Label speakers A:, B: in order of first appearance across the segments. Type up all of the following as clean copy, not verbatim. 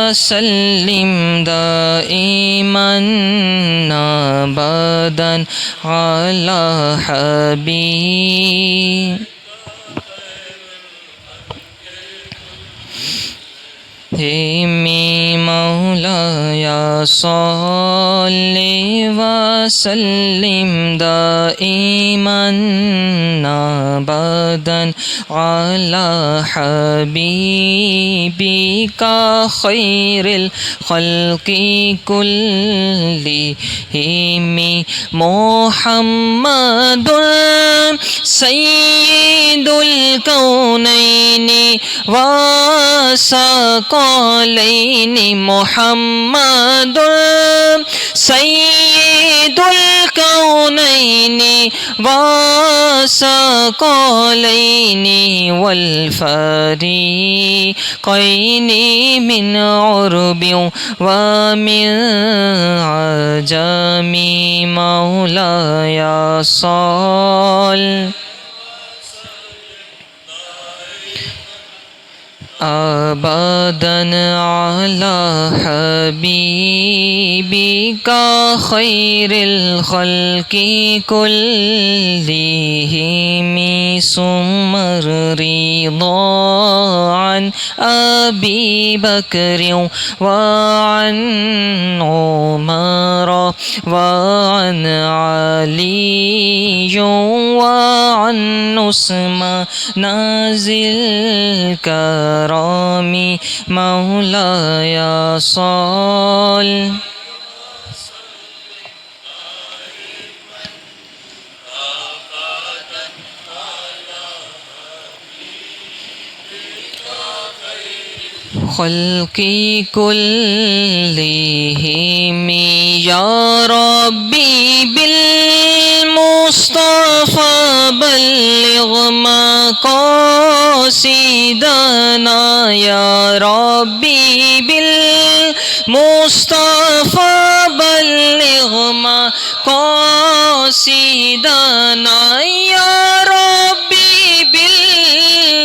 A: وسلم دائما أبدا على حبيب مولاي صل وسلم دائما أبدا على حبيبك خير الخلق كلهم محمد سيد الكونين وثقلين محمد سيد الكونين وثقلين والفريقين من عرب ومن عجم مولاي صل أبدا على حبيبك خير الخلق كلهم ثم الرضا عن أبي بكر وعن عمر وعن علي وعن عثمان ذي الكرم مولاي صل خلقي كلهم يا ربي بالمصطفى بلغ مقاصدنا يا ربي بالمصطفى بلغ مقاصدنا يا ربي بالمصطفى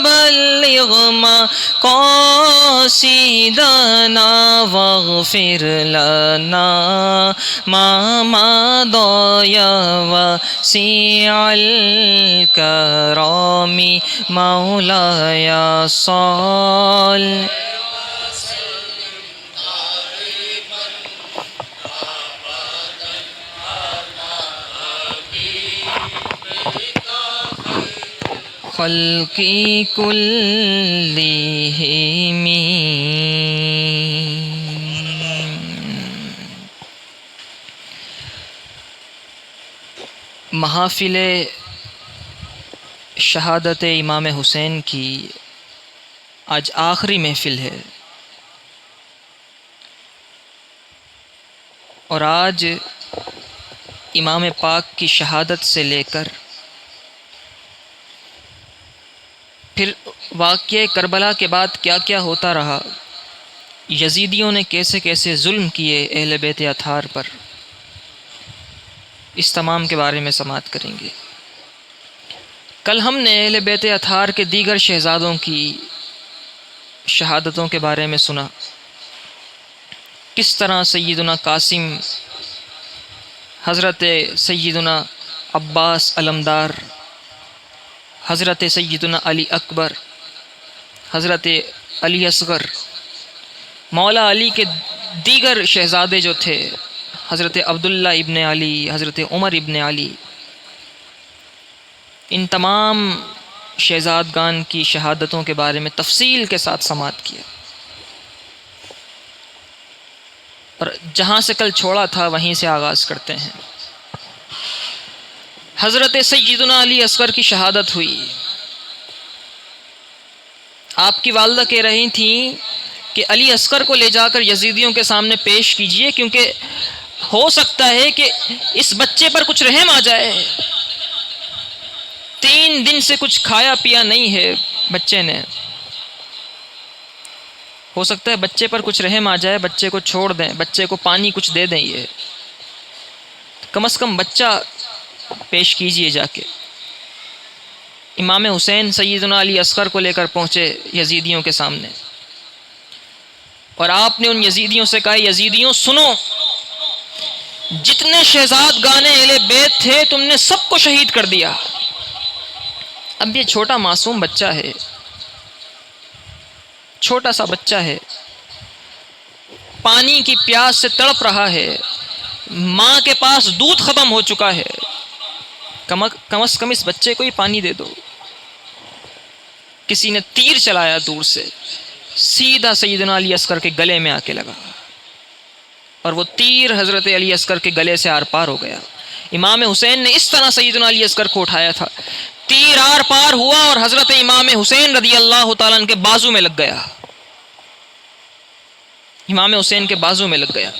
A: بلغ مقاصدنا واغفر لنا ما مضى يا واسع الكرم مولاي صل خلقي كلهم محافل شہادت امام حسین کی آج آخری محفل ہے اور آج امام پاک کی شہادت سے لے کر پھر واقعہ کربلا کے بعد کیا کیا ہوتا رہا، یزیدیوں نے کیسے کیسے ظلم کیے اہل بیت اطہار پر، اس تمام کے بارے میں سماعت کریں گے۔ کل ہم نے اہل بیت اطہار کے دیگر شہزادوں کی شہادتوں کے بارے میں سنا، کس طرح سیدنا قاسم، حضرت سیدنا عباس علمدار، حضرت سیدنا علی اکبر، حضرت علی اصغر، مولا علی کے دیگر شہزادے جو تھے، حضرت عبداللہ ابن علی، حضرت عمر ابن علی، ان تمام شہزادگان کی شہادتوں کے بارے میں تفصیل کے ساتھ سماعت کیا، اور جہاں سے کل چھوڑا تھا وہیں سے آغاز کرتے ہیں۔ حضرت سیدنا علی اصغر کی شہادت ہوئی۔ آپ کی والدہ کہہ رہی تھیں کہ علی اصغر کو لے جا کر یزیدیوں کے سامنے پیش کیجئے، کیونکہ ہو سکتا ہے کہ اس بچے پر کچھ رحم آ جائے۔ 3 دن سے کچھ کھایا پیا نہیں ہے بچے نے، ہو سکتا ہے بچے پر کچھ رحم آ جائے، بچے کو چھوڑ دیں، بچے کو پانی کچھ دے دیں، یہ کم از کم بچہ پیش کیجئے جا کے۔ امام حسین سیدنا علی اصغر کو لے کر پہنچے یزیدیوں کے سامنے۔ اور آپ نے ان یزیدیوں سے کہا یزیدیوں سنو، جتنے شہزاد گانے اہل بیت تھے تم نے سب کو شہید کر دیا۔ اب یہ چھوٹا معصوم بچہ ہے، چھوٹا سا بچہ ہے، پانی کی پیاس سے تڑپ رہا ہے، ماں کے پاس دودھ ختم ہو چکا ہے، کم از کم اس بچے کو ہی پانی دے دو۔ کسی نے تیر چلایا دور سے، سیدھا سیدنا علی اصغر کے گلے میں آ کے لگا، اور وہ تیر حضرت علی اصغر کے گلے سے آر پار ہو گیا۔ امام حسین نے اس طرح سیدنا علی اصغر کو اٹھایا تھا، تیر آر پار ہوا اور حضرت امام حسین رضی اللہ تعالیٰ عنہ کے بازو میں لگ گیا، امام حسین کے بازو میں لگ گیا۔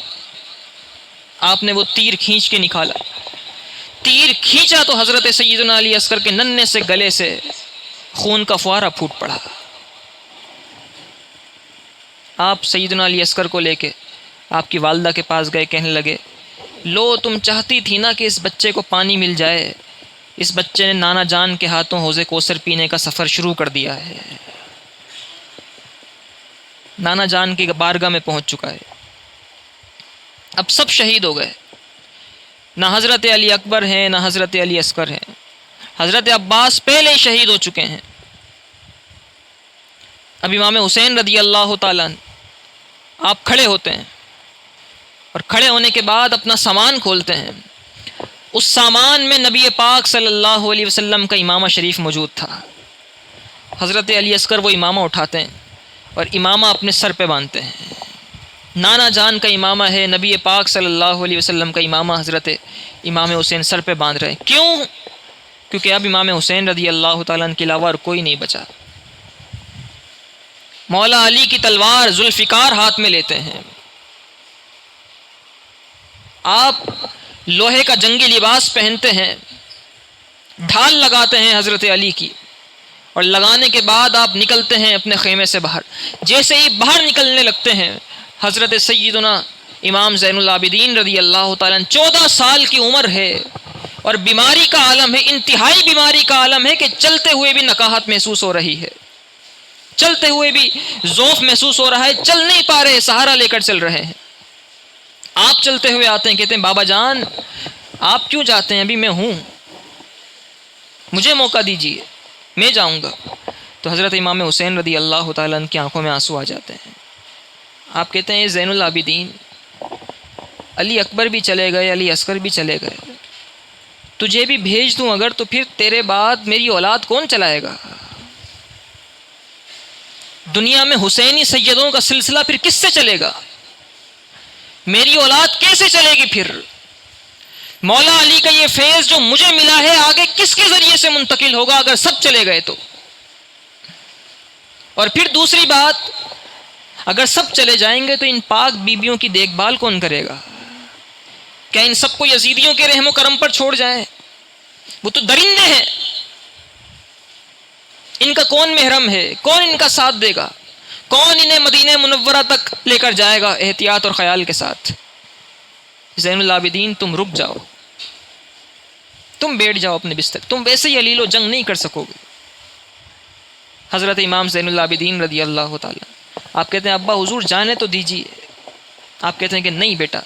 A: آپ نے وہ تیر کھینچ کے نکالا، تیر کھینچا تو حضرت سیدنا علی اصغر کے ننھے سے گلے سے خون کا فوارہ پھوٹ پڑا۔ آپ سیدنا علی اصغر کو لے کے آپ کی والدہ کے پاس گئے، کہنے لگے لو تم چاہتی تھی نا کہ اس بچے کو پانی مل جائے، اس بچے نے نانا جان کے ہاتھوں حوض کوثر پینے کا سفر شروع کر دیا ہے، نانا جان کی بارگاہ میں پہنچ چکا ہے۔ اب سب شہید ہو گئے، نہ حضرت علی اکبر ہیں نہ حضرت علی اصغر ہیں، حضرت عباس پہلے ہی شہید ہو چکے ہیں۔ اب امام حسین رضی اللہ تعالیٰ آپ کھڑے ہوتے ہیں، اور کھڑے ہونے کے بعد اپنا سامان کھولتے ہیں۔ اس سامان میں نبی پاک صلی اللہ علیہ وسلم کا امامہ شریف موجود تھا۔ حضرت علی اصغر وہ امامہ اٹھاتے ہیں اور امامہ اپنے سر پہ باندھتے ہیں۔ نانا جان کا امامہ ہے، نبی پاک صلی اللہ علیہ وسلم کا امامہ حضرت امام حسین سر پہ باندھ رہے ہیں۔ کیوں؟ کیونکہ اب امام حسین رضی اللہ تعالیٰ عنہ کے علاوہ اور کوئی نہیں بچا۔ مولا علی کی تلوار ذوالفقار ہاتھ میں لیتے ہیں، آپ لوہے کا جنگی لباس پہنتے ہیں، ڈھال لگاتے ہیں حضرت علی کی، اور لگانے کے بعد آپ نکلتے ہیں اپنے خیمے سے باہر۔ جیسے ہی باہر نکلنے لگتے ہیں، حضرت سیدنا امام زین العابدین رضی اللہ تعالیٰ عنہ 14 سال کی عمر ہے، اور بیماری کا عالم ہے، انتہائی بیماری کا عالم ہے کہ چلتے ہوئے بھی نکاہت محسوس ہو رہی ہے، چلتے ہوئے بھی ضعف محسوس ہو رہا ہے، چل نہیں پا رہے، سہارا لے کر چل رہے ہیں۔ آپ چلتے ہوئے آتے ہیں، کہتے ہیں بابا جان آپ کیوں جاتے ہیں، ابھی میں ہوں، مجھے موقع دیجیے، میں جاؤں گا۔ تو حضرت امام حسین رضی اللہ تعالیٰ عنہ کی آنکھوں میں آنسو آ جاتے ہیں۔ آپ کہتے ہیں زین العابدین، علی اکبر بھی چلے گئے، علی اصغر بھی چلے گئے، تجھے بھی بھیج دوں اگر تو پھر تیرے بعد میری اولاد کون چلائے گا؟ دنیا میں حسینی سیدوں کا سلسلہ پھر کس سے چلے گا؟ میری اولاد کیسے چلے گی پھر؟ مولا علی کا یہ فیض جو مجھے ملا ہے آگے کس کے ذریعے سے منتقل ہوگا اگر سب چلے گئے تو؟ اور پھر دوسری بات، اگر سب چلے جائیں گے تو ان پاک بیبیوں کی دیکھ بھال کون کرے گا؟ کیا ان سب کو یزیدیوں کے رحم و کرم پر چھوڑ جائیں؟ وہ تو درندے ہیں، ان کا کون محرم ہے؟ کون ان کا ساتھ دے گا؟ کون انہیں مدینہ منورہ تک لے کر جائے گا احتیاط اور خیال کے ساتھ؟ زین العابدین تم رک جاؤ، تم بیٹھ جاؤ اپنے بستر، تم ویسے ہی علیل و جنگ نہیں کر سکو گے۔ حضرت امام زین العابدین رضی اللہ تعالیٰ، آپ کہتے ہیں ابا حضور جانے تو دیجیے، آپ کہتے ہیں کہ نہیں بیٹا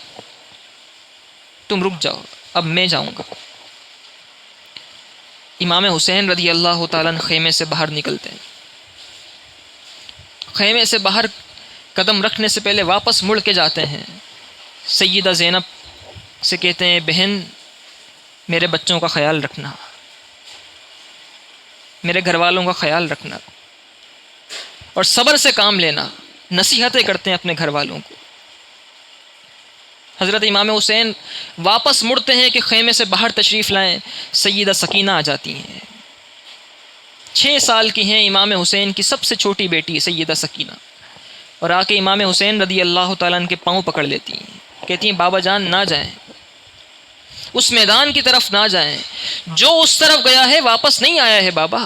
A: تم رک جاؤ، اب میں جاؤں گا۔ امام حسین رضی اللہ تعالیٰ خیمے سے باہر نکلتے ہیں، خیمے سے باہر قدم رکھنے سے پہلے واپس مڑ کے جاتے ہیں، سیدہ زینب سے کہتے ہیں بہن میرے بچوں کا خیال رکھنا، میرے گھر والوں کا خیال رکھنا، اور صبر سے کام لینا، نصیحتیں کرتے ہیں اپنے گھر والوں کو۔ حضرت امام حسین واپس مڑتے ہیں کہ خیمے سے باہر تشریف لائیں، سیدہ سکینہ آ جاتی ہیں، 6 سال کی ہیں امام حسین کی سب سے چھوٹی بیٹی سیدہ سکینہ، اور آ کے امام حسین رضی اللہ تعالیٰ عنہ کے پاؤں پکڑ لیتی ہیں، کہتی ہیں بابا جان نہ جائیں، اس میدان کی طرف نہ جائیں، جو اس طرف گیا ہے واپس نہیں آیا ہے بابا۔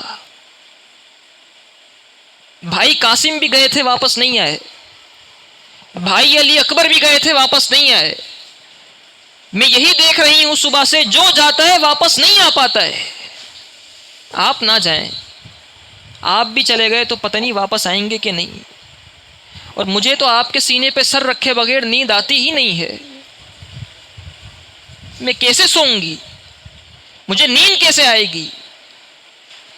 A: بھائی قاسم بھی گئے تھے واپس نہیں آئے، بھائی علی اکبر بھی گئے تھے واپس نہیں آئے، میں یہی دیکھ رہی ہوں صبح سے جو جاتا ہے واپس نہیں آ پاتا ہے، آپ نہ جائیں، آپ بھی چلے گئے تو پتہ نہیں واپس آئیں گے کہ نہیں۔ اور مجھے تو آپ کے سینے پہ سر رکھے بغیر نیند آتی ہی نہیں ہے، میں کیسے سوؤں گی، مجھے نیند کیسے آئے گی؟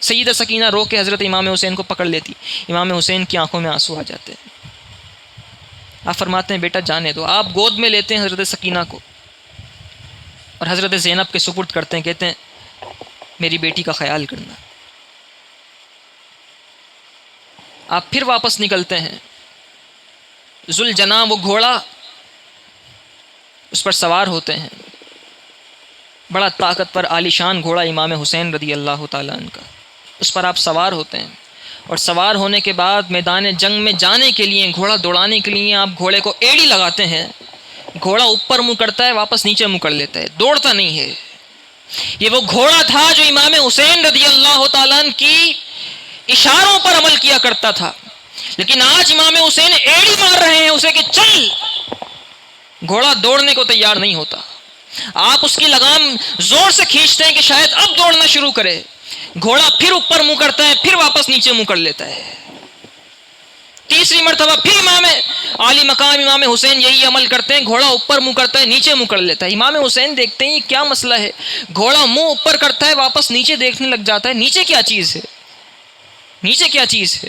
A: سیدہ سکینہ رو کے حضرت امام حسین کو پکڑ لیتی، امام حسین کی آنکھوں میں آنسو آ جاتے ہیں۔ آپ فرماتے ہیں بیٹا جانے دو، آپ گود میں لیتے ہیں حضرت سکینہ کو اور حضرت زینب کے سپرد کرتے ہیں، کہتے ہیں میری بیٹی کا خیال کرنا۔ آپ پھر واپس نکلتے ہیں، ذوالجناح وہ گھوڑا، اس پر سوار ہوتے ہیں، بڑا طاقتور عالی شان گھوڑا امام حسین رضی اللہ تعالیٰ عنہ کا، اس پر آپ سوار ہوتے ہیں، اور سوار ہونے کے بعد میدان جنگ میں جانے کے لیے، گھوڑا دوڑانے کے لیے آپ گھوڑے کو ایڑی لگاتے ہیں، گھوڑا اوپر منہ کرتا ہے، واپس نیچے منہ کر لیتا ہے، دوڑتا نہیں ہے۔ یہ وہ گھوڑا تھا جو امام حسین رضی اللہ تعالیٰ عنہ کی اشاروں پر عمل کیا کرتا تھا، لیکن آج امام حسین ایڑی مار رہے ہیں اسے کہ چل، گھوڑا دوڑنے کو تیار نہیں ہوتا۔ آپ اس کی لگام زور سے کھینچتے ہیں کہ شاید اب دوڑنا شروع کرے، گھوڑا پھر اوپر منہ کرتا ہے، پھر واپس نیچے منہ کر لیتا ہے۔ تیسری مرتبہ پھر امام عالی مقام امام حسین یہی عمل کرتے ہیں، گھوڑا اوپر منہ کرتا ہے، نیچے منہ کر لیتا ہے۔ امام حسین دیکھتے ہیں یہ کیا مسئلہ ہے، گھوڑا منہ اوپر کرتا ہے، واپس نیچے دیکھنے لگ جاتا ہے، نیچے کیا چیز ہے، نیچے کیا چیز ہے؟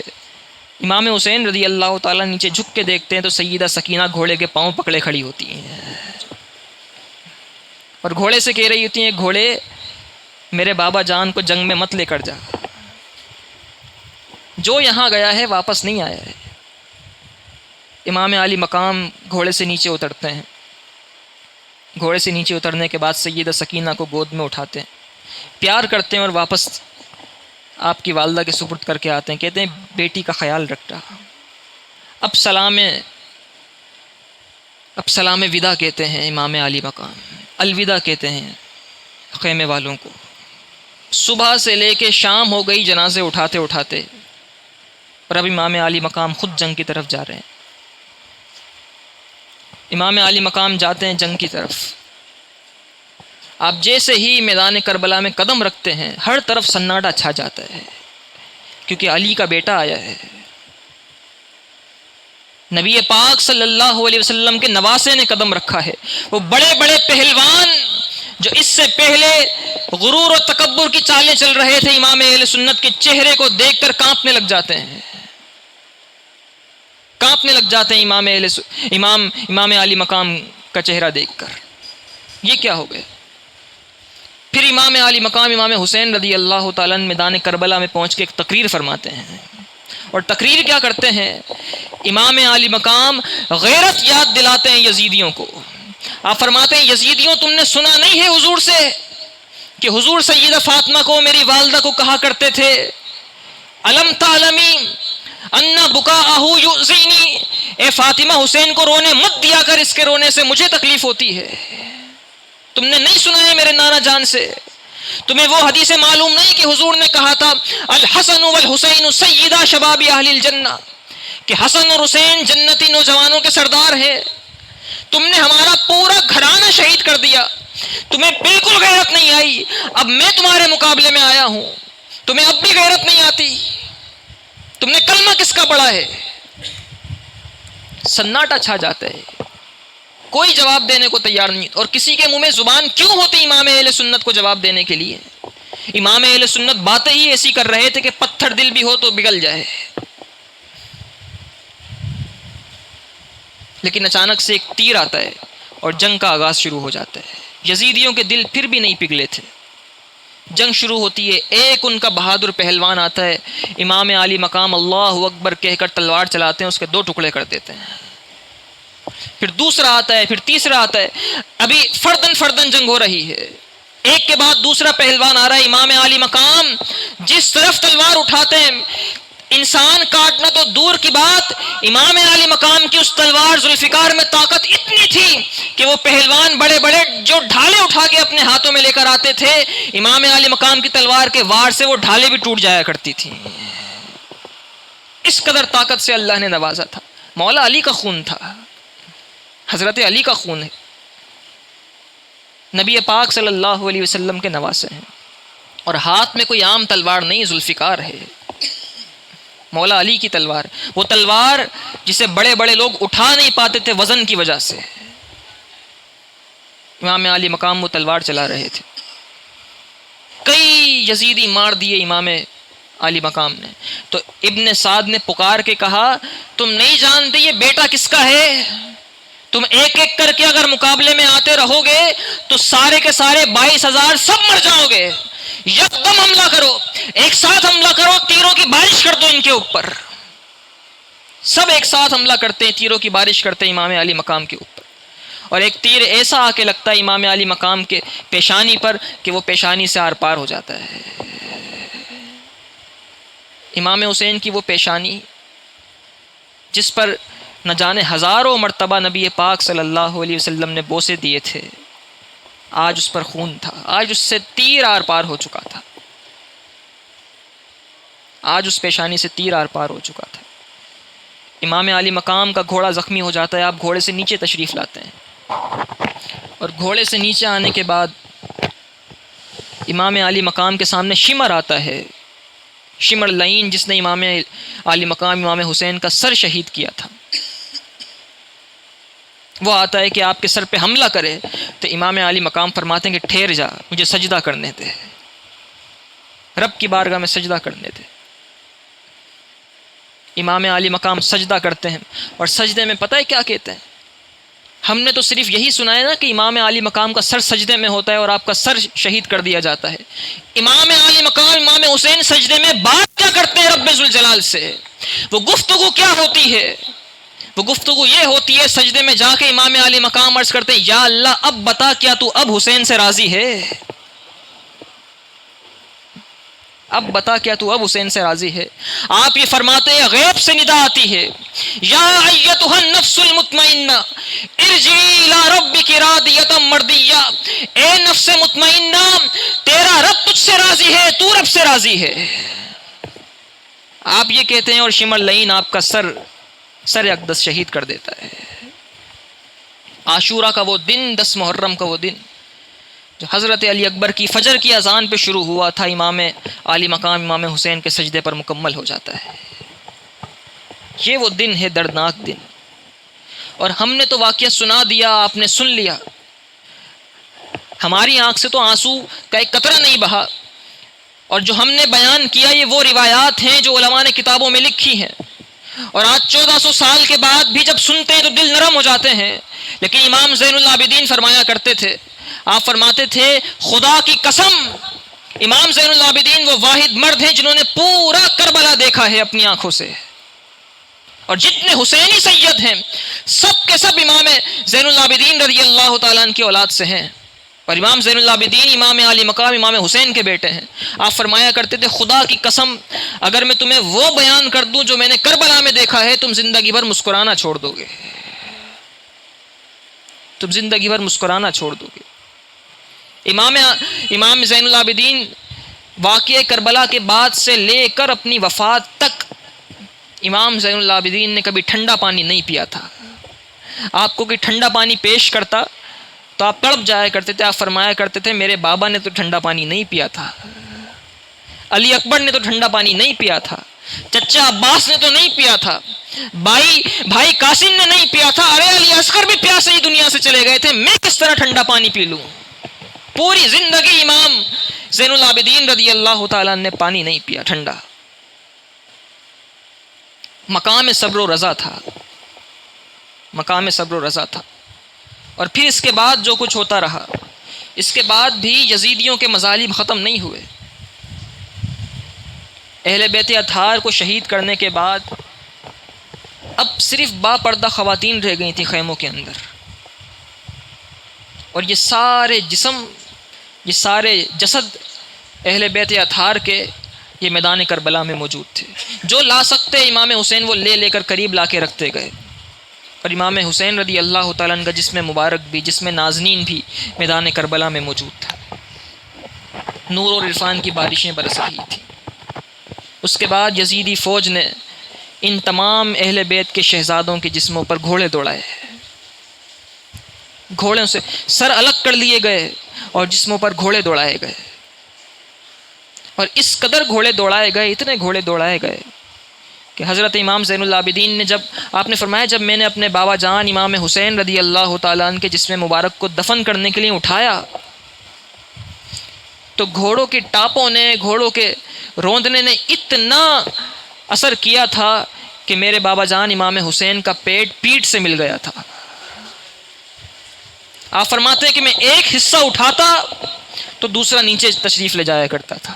A: امام حسین رضی اللہ تعالیٰ نیچے جھک کے دیکھتے ہیں تو سیدہ سکینہ گھوڑے کے پاؤں پکڑے کھڑی ہوتی ہیں اور گھوڑے سے کہہ رہی ہوتی ہیں گھوڑے میرے بابا جان کو جنگ میں مت لے کر جا، جو یہاں گیا ہے واپس نہیں آیا ہے۔ امام علی مقام گھوڑے سے نیچے اترتے ہیں، گھوڑے سے نیچے اترنے کے بعد سیدہ سکینہ کو گود میں اٹھاتے ہیں، پیار کرتے ہیں اور واپس آپ کی والدہ کے سپرد کر کے آتے ہیں، کہتے ہیں بیٹی کا خیال رکھنا۔ اب سلام ودا کہتے ہیں امام علی مقام، الوداع کہتے ہیں خیمے والوں کو۔ صبح سے لے کے شام ہو گئی جنازے اٹھاتے اٹھاتے، اور اب امام علی مقام خود جنگ کی طرف جا رہے ہیں۔ امام علی مقام جاتے ہیں جنگ کی طرف، آپ جیسے ہی میدان کربلا میں قدم رکھتے ہیں ہر طرف سناٹا چھا جاتا ہے، کیونکہ علی کا بیٹا آیا ہے۔ نبی پاک صلی اللہ علیہ وسلم کے نواسے نے قدم رکھا ہے، وہ بڑے بڑے پہلوان جو اس سے پہلے غرور و تکبر کی چالیں چل رہے تھے، امام اہل سنت کے چہرے کو دیکھ کر کانپنے لگ جاتے ہیں، کانپنے لگ جاتے ہیں امام علی مقام کا چہرہ دیکھ کر۔ یہ کیا ہو گیا؟ پھر امام علی مقام امام حسین رضی اللہ تعالیٰ عنہ میدان کربلا میں پہنچ کے ایک تقریر فرماتے ہیں، اور تقریر کیا کرتے ہیں؟ امام علی مقام غیرت یاد دلاتے ہیں یزیدیوں کو۔ آپ فرماتے ہیں یزیدیوں تم نے سنا نہیں ہے حضور سے کہ حضور سیدہ فاطمہ کو، میری والدہ کو کہا کرتے تھے الم تعلمی ان بکاءہ یؤذینی، اے فاطمہ حسین کو رونے مت دیا کر، اس کے رونے سے مجھے تکلیف ہوتی ہے۔ تم نے نہیں سنا ہے میرے نانا جان سے؟ تمہیں وہ حدیث معلوم نہیں کہ حضور نے کہا تھا الحسن والحسین سیدہ شباب اہل الجنہ، کہ حسن اور حسین جنتی نوجوانوں کے سردار ہیں؟ تم نے ہمارا پورا گھرانہ شہید کر دیا، تمہیں بالکل غیرت نہیں آئی، اب میں تمہارے مقابلے میں آیا ہوں، تمہیں اب بھی غیرت نہیں آتی؟ تم نے کلمہ کس کا پڑھا ہے؟ سناٹا چھا جاتا ہے، کوئی جواب دینے کو تیار نہیں، اور کسی کے منہ میں زبان کیوں ہوتی امام اہل سنت کو جواب دینے کے لیے؟ امام اہل سنت باتیں ہی ایسی کر رہے تھے کہ پتھر دل بھی ہو تو پگھل جائے۔ لیکن اچانک سے ایک تیر آتا ہے اور جنگ کا آغاز شروع ہو جاتا ہے۔ یزیدیوں کے دل پھر بھی نہیں پگھلے تھے، جنگ شروع ہوتی ہے، ایک ان کا بہادر پہلوان آتا ہے، امام علی مقام اللہ اکبر کہہ کر تلوار چلاتے ہیں، اس کے 2 ٹکڑے کر دیتے ہیں، پھر دوسرا آتا ہے، پھر تیسرا آتا ہے، ابھی فردن جنگ ہو رہی ہے، ایک کے بعد دوسرا پہلوان آ رہا ہے، امام علی مقام جس طرف تلوار اٹھاتے ہیں انسان کاٹنا تو دور کی بات، امام علی مقام کی اس تلوار ذوالفقار میں طاقت اتنی تھی کہ وہ پہلوان بڑے بڑے جو ڈھالے اٹھا کے اپنے ہاتھوں میں لے کر آتے تھے، امام علی مقام کی تلوار کے وار سے وہ ڈھالے بھی ٹوٹ جایا کرتی تھی۔ اس قدر طاقت سے اللہ نے نوازا تھا۔ مولا علی کا خون تھا، حضرت علی کا خون ہے، نبی پاک صلی اللہ علیہ وسلم کے نواسے ہیں، اور ہاتھ میں کوئی عام تلوار نہیں، ذوالفقار ہے۔ مولا علی کی تلوار، وہ تلوار جسے بڑے بڑے لوگ اٹھا نہیں پاتے تھے وزن کی وجہ سے، امام علی مقام وہ تلوار چلا رہے تھے. کئی یزیدی مار دیے امام علی مقام نے. تو ابن سعد نے پکار کے کہا تم نہیں جانتے یہ بیٹا کس کا ہے؟ تم ایک ایک کر کے اگر مقابلے میں آتے رہو گے تو سارے کے سارے 22,000 سب مر جاؤ گے. یکدم حملہ کرو، ایک ساتھ حملہ کرو، تیروں کی بارش کر دو ان کے اوپر. سب ایک ساتھ حملہ کرتے ہیں، تیروں کی بارش کرتے ہیں امام علی مقام کے اوپر. اور ایک تیر ایسا آ کے لگتا ہے امام علی مقام کے پیشانی پر کہ وہ پیشانی سے آر پار ہو جاتا ہے. امام حسین کی وہ پیشانی جس پر نہ جانے ہزاروں مرتبہ نبی پاک صلی اللہ علیہ وسلم نے بوسے دیے تھے، آج اس پر خون تھا، آج اس سے تیر آر پار ہو چکا تھا، آج اس پیشانی سے تیر آر پار ہو چکا تھا. امام علی مقام کا گھوڑا زخمی ہو جاتا ہے، آپ گھوڑے سے نیچے تشریف لاتے ہیں، اور گھوڑے سے نیچے آنے کے بعد امام علی مقام کے سامنے شمر آتا ہے، شمر لعین جس نے امام علی مقام امام حسین کا سر شہید کیا تھا. وہ آتا ہے کہ آپ کے سر پہ حملہ کرے تو امام علی مقام فرماتے ہیں کہ ٹھہر جا، مجھے سجدہ کرنے دے، رب کی بارگاہ میں سجدہ کرنے دے. امام علی مقام سجدہ کرتے ہیں، اور سجدے میں پتہ ہے کیا کہتے ہیں؟ ہم نے تو صرف یہی سنا ہے نا کہ امام علی مقام کا سر سجدے میں ہوتا ہے اور آپ کا سر شہید کر دیا جاتا ہے. امام علی مقام امام حسین سجدے میں بات کیا کرتے ہیں رب ذوالجلال سے؟ وہ گفتگو کیا ہوتی ہے؟ وہ گفتگو یہ ہوتی ہے سجدے میں جا کے امام علی مقام عرض کرتے ہیں یا اللہ اب بتا کیا تو اب حسین سے راضی ہے؟ اب بتا کیا تو اب حسین سے راضی ہے؟ آپ یہ فرماتے ہیں غیب سے ندا آتی ہے یا ایتھا النفس المطمئنہ ارجعی الی ربک راضیۃ مرضیہ، اے نفس مطمئنہ تیرا رب تجھ سے راضی ہے، تو رب سے راضی ہے. آپ یہ کہتے ہیں اور شمر لعین آپ کا سر اقدس شہید کر دیتا ہے. عاشورہ کا وہ دن، 10 محرم کا وہ دن جو حضرت علی اکبر کی فجر کی اذان پہ شروع ہوا تھا، امام علی مقام امام حسین کے سجدے پر مکمل ہو جاتا ہے. یہ وہ دن ہے، دردناک دن. اور ہم نے تو واقعہ سنا دیا، آپ نے سن لیا، ہماری آنکھ سے تو آنسو کا ایک قطرہ نہیں بہا. اور جو ہم نے بیان کیا یہ وہ روایات ہیں جو علماء نے کتابوں میں لکھی ہیں، اور آج 1400 سال کے بعد بھی جب سنتے ہیں تو دل نرم ہو جاتے ہیں. لیکن امام زین العابدین فرمایا کرتے تھے، آپ فرماتے تھے خدا کی قسم امام زین العابدین وہ واحد مرد ہیں جنہوں نے پورا کربلا دیکھا ہے اپنی آنکھوں سے، اور جتنے حسینی سید ہیں سب کے سب امام زین العابدین رضی اللہ تعالیٰ عنہ کی اولاد سے ہیں. اور امام زین العابدین امام علی مقام امام حسین کے بیٹے ہیں. آپ فرمایا کرتے تھے خدا کی قسم اگر میں تمہیں وہ بیان کر دوں جو میں نے کربلا میں دیکھا ہے تم زندگی بھر مسکرانا چھوڑ دو گے، تم زندگی بھر مسکرانا چھوڑ دو گے. امام زین العابدین واقعہ کربلا کے بعد سے لے کر اپنی وفات تک امام زین العابدین نے کبھی ٹھنڈا پانی نہیں پیا تھا. آپ کو کوئی ٹھنڈا پانی پیش کرتا تو آپ تڑپ جایا کرتے تھے. آپ فرمایا کرتے تھے میرے بابا نے تو ٹھنڈا پانی نہیں پیا تھا، علی اکبر نے تو ٹھنڈا پانی نہیں پیا تھا، چچا عباس نے تو نہیں پیا تھا، بھائی قاسم نے نہیں پیا تھا، ارے علی اصغر بھی پیاسے ہی دنیا سے چلے گئے تھے، میں کس طرح ٹھنڈا پانی پی لوں؟ پوری زندگی امام زین العابدین رضی اللہ تعالیٰ نے پانی نہیں پیا ٹھنڈا. مقام صبر و رضا تھا، مقام صبر و رضا تھا. اور پھر اس کے بعد جو کچھ ہوتا رہا، اس کے بعد بھی یزیدیوں کے مظالم ختم نہیں ہوئے. اہل بیت اطہار کو شہید کرنے کے بعد اب صرف با پردہ خواتین رہ گئی تھیں خیموں کے اندر، اور یہ سارے جسد اہل بیت اطہار کے یہ میدان کربلا میں موجود تھے. جو لا سکتے امام حسین وہ لے کر قریب لا کے رکھتے گئے. اور امام حسین رضی اللہ تعالیٰ عنہ کا جسم مبارک بھی، جسم نازنین بھی میدان کربلا میں موجود تھا. نور اور عرفان کی بارشیں برس رہی تھیں. اس کے بعد یزیدی فوج نے ان تمام اہل بیت کے شہزادوں کے جسموں پر گھوڑے دوڑائے، گھوڑوں سے سر الگ کر لیے گئے اور جسموں پر گھوڑے دوڑائے گئے. اور اس قدر گھوڑے دوڑائے گئے، اتنے گھوڑے دوڑائے گئے کہ حضرت امام زین العابدین نے جب آپ نے فرمایا جب میں نے اپنے بابا جان امام حسین رضی اللہ تعالیٰ عنہ کے جسم مبارک کو دفن کرنے کے لیے اٹھایا تو گھوڑوں کی ٹاپوں نے، گھوڑوں کے روندنے نے اتنا اثر کیا تھا کہ میرے بابا جان امام حسین کا پیٹ سے مل گیا تھا۔ آپ فرماتے ہیں کہ میں ایک حصہ اٹھاتا تو دوسرا نیچے تشریف لے جایا کرتا تھا،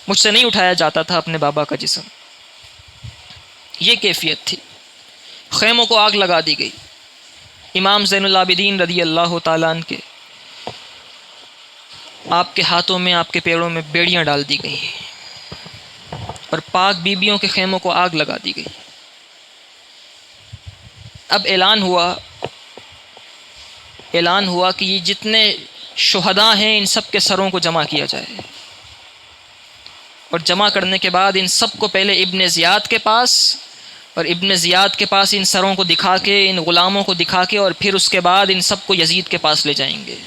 A: مجھ سے نہیں اٹھایا جاتا تھا اپنے بابا کا جسم۔ یہ کیفیت تھی۔ خیموں کو آگ لگا دی گئی، امام زین العابدین رضی اللہ تعالیٰ عنہ کے آپ کے ہاتھوں میں، آپ کے پیروں میں بیڑیاں ڈال دی گئی اور پاک بیبیوں کے خیموں کو آگ لگا دی گئی۔ اب اعلان ہوا کہ یہ جتنے شہداء ہیں ان سب کے سروں کو جمع کیا جائے، اور جمع کرنے کے بعد ان سب کو پہلے ابن زیاد کے پاس، اور ابن زیاد کے پاس ان سروں کو دکھا کے، ان غلاموں کو دکھا کے، اور پھر اس کے بعد ان سب کو یزید کے پاس لے جائیں گے۔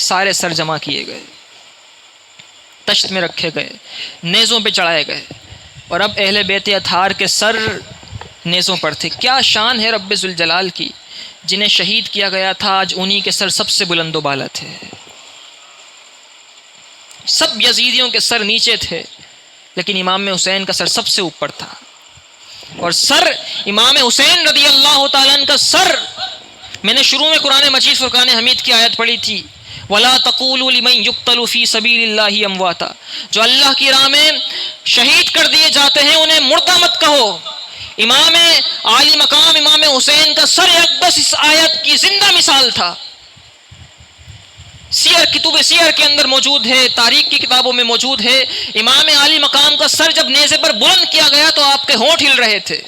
A: سارے سر جمع کیے گئے، تشت میں رکھے گئے، نیزوں پہ چڑھائے گئے، اور اب اہل بیت اطہار کے سر نیزوں پر تھے۔ کیا شان ہے رب ذوالجلال کی، جنہیں شہید کیا گیا تھا آج انہی کے سر سب سے بلند و بالا تھے۔ سب یزیدیوں کے سر نیچے تھے، لیکن امام حسین کا سر سب سے اوپر تھا، اور سر امام حسین رضی اللہ تعالیٰ عنہ کا سر، میں نے شروع میں قرآن مجید فرقان حمید کی آیت پڑھی تھی، وَلَا تَقُولُوا لِمَن يُقْتَلُ فِي سَبِيلِ اللَّهِ أَمْوَاتًا، جو اللہ کی راہ میں شہید کر دیے جاتے ہیں انہیں مردہ مت کہو۔ امام عالی مقام امام حسین کا سر اقدس اس آیت کی زندہ مثال تھا۔ کتب سیر کے اندر موجود ہے، تاریخ کی کتابوں میں موجود ہے۔ امام عالی مقام کا سر جب نیزے پر بلند کیا گیا تو آپ کے ہونٹ ہل رہے تھے۔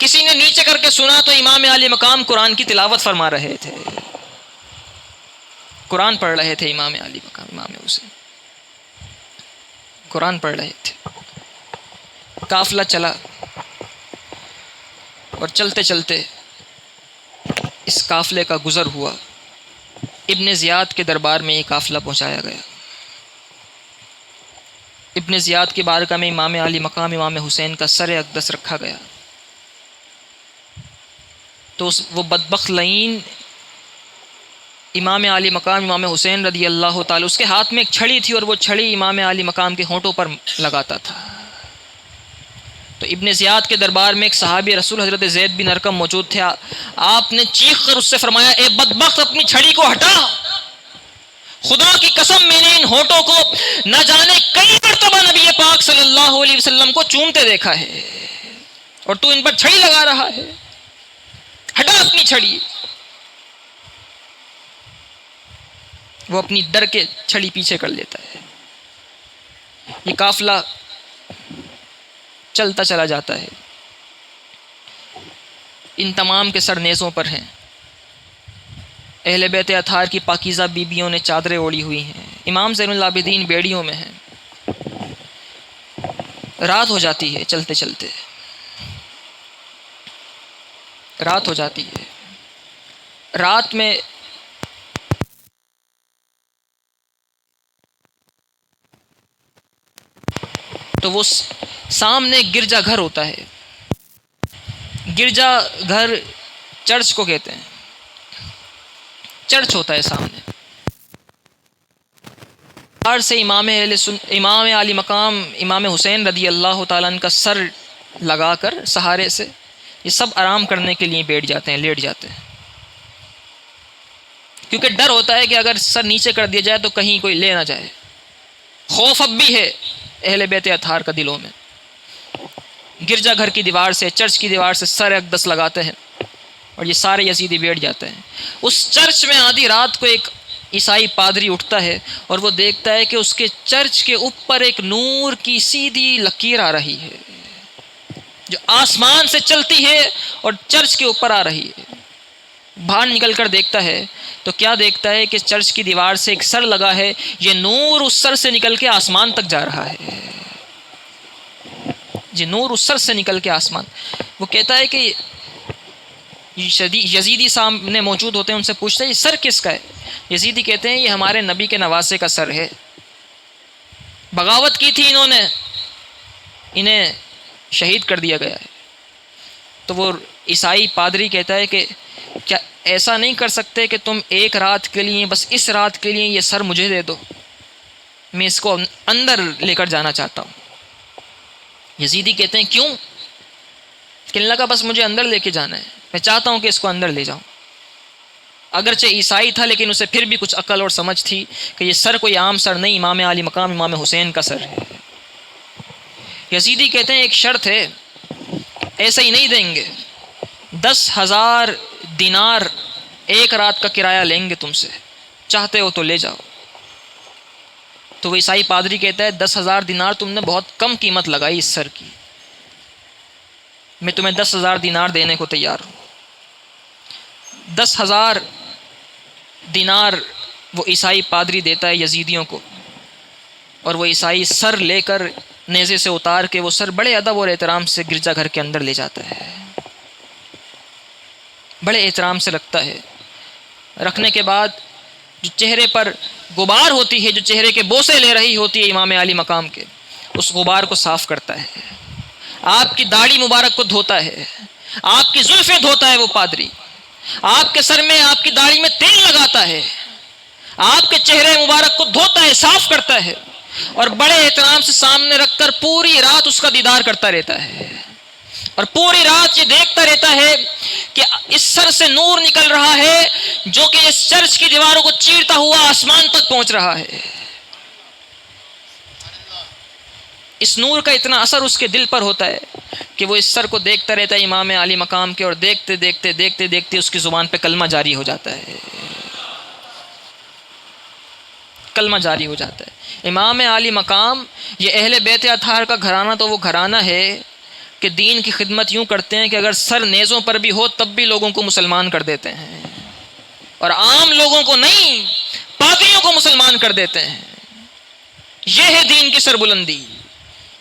A: کسی نے نیچے کر کے سنا تو امام عالی مقام قرآن کی تلاوت فرما رہے تھے، قرآن پڑھ رہے تھے۔ امام عالی مقام امام حسین قرآن پڑھ رہے تھے۔ قافلہ چلا، اور چلتے چلتے اس قافلے کا گزر ہوا، ابن زیاد کے دربار میں یہ قافلہ پہنچایا گیا۔ ابن زیاد کی بارگاہ میں امام عالی مقام امام حسین کا سر اقدس رکھا گیا، تو وہ بدبخت لعین امام عالی مقام امام حسین رضی اللہ تعالی، اس کے ہاتھ میں ایک چھڑی تھی، اور وہ چھڑی امام عالی مقام کے ہونٹوں پر لگاتا تھا۔ تو ابن زیاد کے دربار میں ایک صحابی رسول حضرت زید بن ارقم موجود تھے۔ آپ نے چیخ کر اس سے فرمایا، اے بدبخت اپنی چھڑی کو ہٹا، خدا کی قسم میں نے ان ہونٹوں کو نہ جانے کئی مرتبہ نبی پاک صلی اللہ علیہ وسلم کو چومتے دیکھا ہے، اور تو ان پر چھڑی لگا رہا ہے، ہٹا اپنی چھڑی۔ وہ اپنی ڈر کے چھڑی پیچھے کر لیتا ہے۔ یہ قافلہ چلتا چلا جاتا ہے، ان تمام کے سر نیزوں پر ہیں۔ اہل بیت اطہار کی پاکیزہ بیبیوں نے چادریں اوڑھی ہوئی ہیں، امام زین العابدین بیڑیوں میں ہیں۔ رات ہو جاتی ہے، چلتے چلتے رات ہو جاتی ہے۔ رات میں تو وہ سامنے گرجا گھر ہوتا ہے، گرجا گھر چرچ کو کہتے ہیں، چرچ ہوتا ہے سامنے۔ باہر سے امام علی مقام امام حسین رضی اللہ تعالیٰ عنہ کا سر لگا کر سہارے سے یہ سب آرام کرنے کے لیے بیٹھ جاتے ہیں، لیٹ جاتے ہیں، کیونکہ ڈر ہوتا ہے کہ اگر سر نیچے کر دیا جائے تو کہیں کوئی لے نہ جائے۔ خوف اب بھی ہے اہل بیت اطہار کا دلوں میں۔ گرجا گھر کی دیوار سے، چرچ کی دیوار سے سر اقدس لگاتے ہیں، اور یہ سارے یزیدی بیٹھ جاتے ہیں۔ اس چرچ میں آدھی رات کو ایک عیسائی پادری اٹھتا ہے، اور وہ دیکھتا ہے کہ اس کے چرچ کے اوپر ایک نور کی سیدھی لکیر آ رہی ہے، جو آسمان سے چلتی ہے اور چرچ کے اوپر آ رہی ہے۔ باہر نکل کر دیکھتا ہے تو کیا دیکھتا ہے کہ چرچ کی دیوار سے ایک سر لگا ہے، یہ نور اس سر سے نکل کے آسمان تک جا رہا ہے، یہ نور اس سر سے نکل کے آسمان۔ وہ کہتا ہے کہ یزیدی سامنے موجود ہوتے ہیں، ان سے پوچھتا ہے یہ سر کس کا ہے؟ یزیدی کہتے ہیں یہ ہمارے نبی کے نواسے کا سر ہے۔ بغاوت کی تھی انہوں نے، انہیں شہید کر دیا گیا ہے۔ تو وہ عیسائی پادری کہتا ہے کہ کیا ایسا نہیں کر سکتے کہ تم ایک رات کے لیے، بس اس رات کے لیے یہ سر مجھے دے دو، میں اس کو اندر لے کر جانا چاہتا ہوں۔ یزیدی کہتے ہیں کیوں؟ کہنے لگا بس مجھے اندر لے کے جانا ہے، میں چاہتا ہوں کہ اس کو اندر لے جاؤں۔ اگرچہ عیسائی تھا لیکن اسے پھر بھی کچھ عقل اور سمجھ تھی کہ یہ سر کوئی عام سر نہیں، امام علی مقام امام حسین کا سر ہے۔ یزیدی کہتے ہیں ایک شرط ہے، ایسا ہی نہیں دیں گے، 10,000 دینار ایک رات کا کرایہ لیں گے تم سے، چاہتے ہو تو لے جاؤ۔ تو وہ عیسائی پادری کہتا ہے 10,000 دینار تم نے بہت کم قیمت لگائی اس سر کی، میں تمہیں 10,000 دینار دینے کو تیار ہوں۔ 10,000 دینار وہ عیسائی پادری دیتا ہے یزیدیوں کو، اور وہ عیسائی سر لے کر نیزے سے اتار کے وہ سر بڑے ادب اور احترام سے گرجا گھر کے اندر لے جاتا ہے، بڑے احترام سے رکھتا ہے۔ رکھنے کے بعد جو چہرے پر غبار ہوتی ہے، جو چہرے کے بوسے لے رہی ہوتی ہے امام علی مقام کے، اس غبار کو صاف کرتا ہے، آپ کی داڑھی مبارک کو دھوتا ہے، آپ کی زلفیں دھوتا ہے وہ پادری، آپ کے سر میں آپ کی داڑھی میں تیل لگاتا ہے، آپ کے چہرے مبارک کو دھوتا ہے، صاف کرتا ہے، اور بڑے احترام سے سامنے رکھ کر پوری رات اس کا دیدار کرتا رہتا ہے، اور پوری رات یہ دیکھتا رہتا ہے کہ اس سر سے نور نکل رہا ہے جو کہ اس چرچ کی دیواروں کو چیرتا ہوا آسمان تک پہنچ رہا ہے۔ اس نور کا اتنا اثر اس کے دل پر ہوتا ہے کہ وہ اس سر کو دیکھتا رہتا ہے امام علی مقام کے، اور دیکھتے دیکھتے دیکھتے دیکھتے اس کی زبان پہ کلمہ جاری ہو جاتا ہے، کلمہ جاری ہو جاتا ہے۔ امام علی مقام یہ اہل بیت اطہار کا گھرانہ تو وہ گھرانہ ہے کہ دین کی خدمت یوں کرتے ہیں کہ اگر سر نیزوں پر بھی ہو تب بھی لوگوں کو مسلمان کر دیتے ہیں، اور عام لوگوں کو نہیں، پادریوں کو مسلمان کر دیتے ہیں۔ یہ ہے دین کی سربلندی،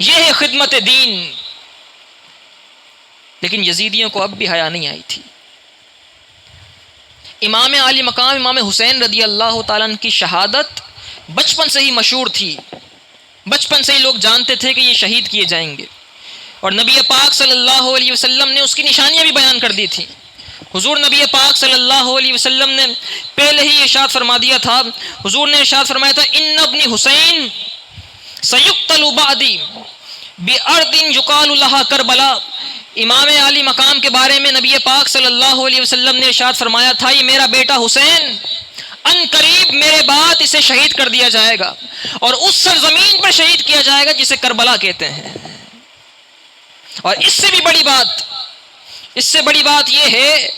A: یہ ہے خدمت دین۔ لیکن یزیدیوں کو اب بھی حیا نہیں آئی تھی۔ امام علی مقام امام حسین رضی اللہ تعالیٰ عنہ کی شہادت بچپن سے ہی مشہور تھی، بچپن سے ہی لوگ جانتے تھے کہ یہ شہید کیے جائیں گے، اور نبی پاک صلی اللہ علیہ وسلم نے اس کی نشانیاں بھی بیان کر دی تھیں۔ حضور نبی پاک صلی اللہ علیہ وسلم نے پہلے ہی ارشاد فرما دیا تھا، حضور نے ارشاد فرمایا تھا ان ابن حسین سیقتل بعدی بارض یقال لها کربلا۔ امام علی مقام کے بارے میں نبی پاک صلی اللہ علیہ وسلم نے ارشاد فرمایا تھا یہ میرا بیٹا حسین ان قریب میرے بعد اسے شہید کر دیا جائے گا، اور اس سرزمین پر شہید کیا جائے گا جسے کربلا کہتے ہیں۔ اور اس سے بھی بڑی بات، اس سے بڑی بات یہ ہے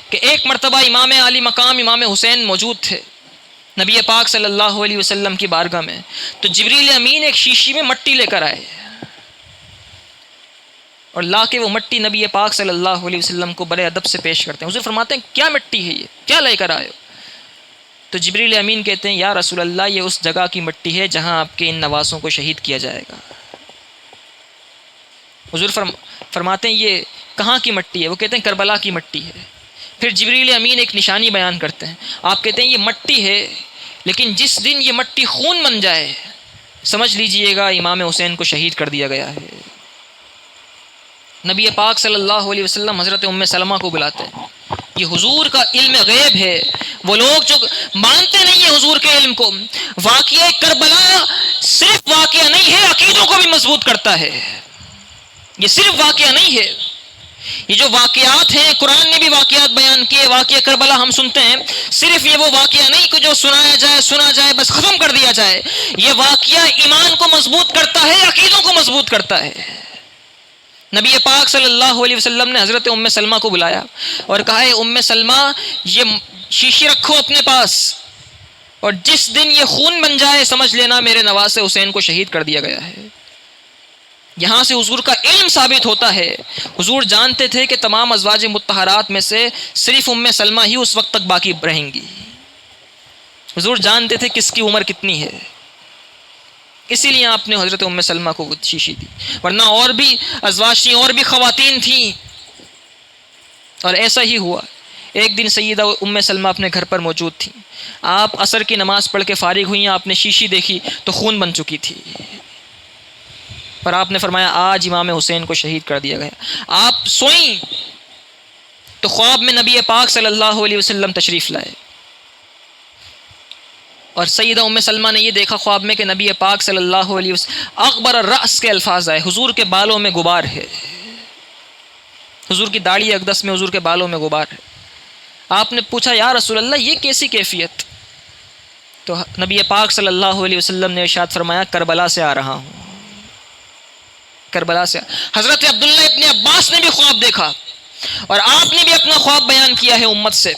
A: کہ ایک مرتبہ امام علی مقام امام حسین موجود تھے نبی پاک صلی اللہ علیہ وسلم کی بارگاہ میں، تو جبریل امین ایک شیشی میں مٹی لے کر آئے، اور لا کے وہ مٹی نبی پاک صلی اللہ علیہ وسلم کو بڑے ادب سے پیش کرتے ہیں۔ حضور فرماتے ہیں کیا مٹی ہے یہ، کیا لے کر آئے ہو؟ تو جبریل امین کہتے ہیں یا رسول اللہ یہ اس جگہ کی مٹی ہے جہاں آپ کے ان نواسوں کو شہید کیا جائے گا۔ حضور فرماتے ہیں یہ کہاں کی مٹی ہے؟ وہ کہتے ہیں کربلا کی مٹی ہے۔ پھر جبریل امین ایک نشانی بیان کرتے ہیں، آپ کہتے ہیں یہ مٹی ہے لیکن جس دن یہ مٹی خون بن جائے سمجھ لیجئے گا امام حسین کو شہید کر دیا گیا ہے۔ نبی پاک صلی اللہ علیہ وسلم حضرت ام سلمہ کو بلاتے ہیں، یہ حضور کا علم غیب ہے، وہ لوگ جو مانتے نہیں ہیں حضور کے علم کو، واقعہ کربلا صرف واقعہ نہیں ہے، عقیدوں کو بھی مضبوط کرتا ہے۔ یہ صرف واقعہ نہیں ہے، یہ جو واقعات ہیں قرآن نے بھی واقعات بیان کیے، واقعہ کربلا ہم سنتے ہیں، صرف یہ وہ واقعہ نہیں کہ جو سنا جائے بس ختم کر دیا جائے، یہ واقعہ ایمان کو مضبوط کرتا ہے، عقیدوں کو مضبوط کرتا ہے۔ نبی پاک صلی اللہ علیہ وسلم نے حضرت ام سلمہ کو بلایا اور کہا ہے ام سلمہ یہ شیشی رکھو اپنے پاس، اور جس دن یہ خون بن جائے سمجھ لینا میرے نواسے حسین کو شہید کر دیا گیا ہے۔ یہاں سے حضور کا علم ثابت ہوتا ہے، حضور جانتے تھے کہ تمام ازواج مطہرات میں سے صرف ام سلمہ ہی اس وقت تک باقی رہیں گی، حضور جانتے تھے کس کی عمر کتنی ہے، اسی لیے آپ نے حضرت ام سلمہ کو شیشی دی، ورنہ اور بھی ازواج تھیں، اور بھی خواتین تھیں۔ اور ایسا ہی ہوا، ایک دن سیدہ ام سلمہ اپنے گھر پر موجود تھیں، آپ عصر کی نماز پڑھ کے فارغ ہوئیں، آپ نے شیشی دیکھی تو خون بن چکی تھی، پر آپ نے فرمایا آج امام حسین کو شہید کر دیا گیا. آپ سوئیں تو خواب میں نبی پاک صلی اللہ علیہ وسلم تشریف لائے، اور سیدہ ام سلمہ نے یہ دیکھا خواب میں کہ نبی پاک صلی اللہ علیہ وسلم اکبر الرأس کے الفاظ آئے، حضور کے بالوں میں غبار ہے، حضور کی داڑھی اقدس میں حضور کے بالوں میں غبار ہے. آپ نے پوچھا یا رسول اللہ یہ کیسی کیفیت؟ تو نبی پاک صلی اللہ علیہ وسلم نے ارشاد فرمایا کربلا سے آ رہا ہوں، کربلا سے. حضرت عبداللہ ابن عباس نے بھی خواب دیکھا اور آپ نے بھی اپنا خواب بیان کیا ہے امت سے.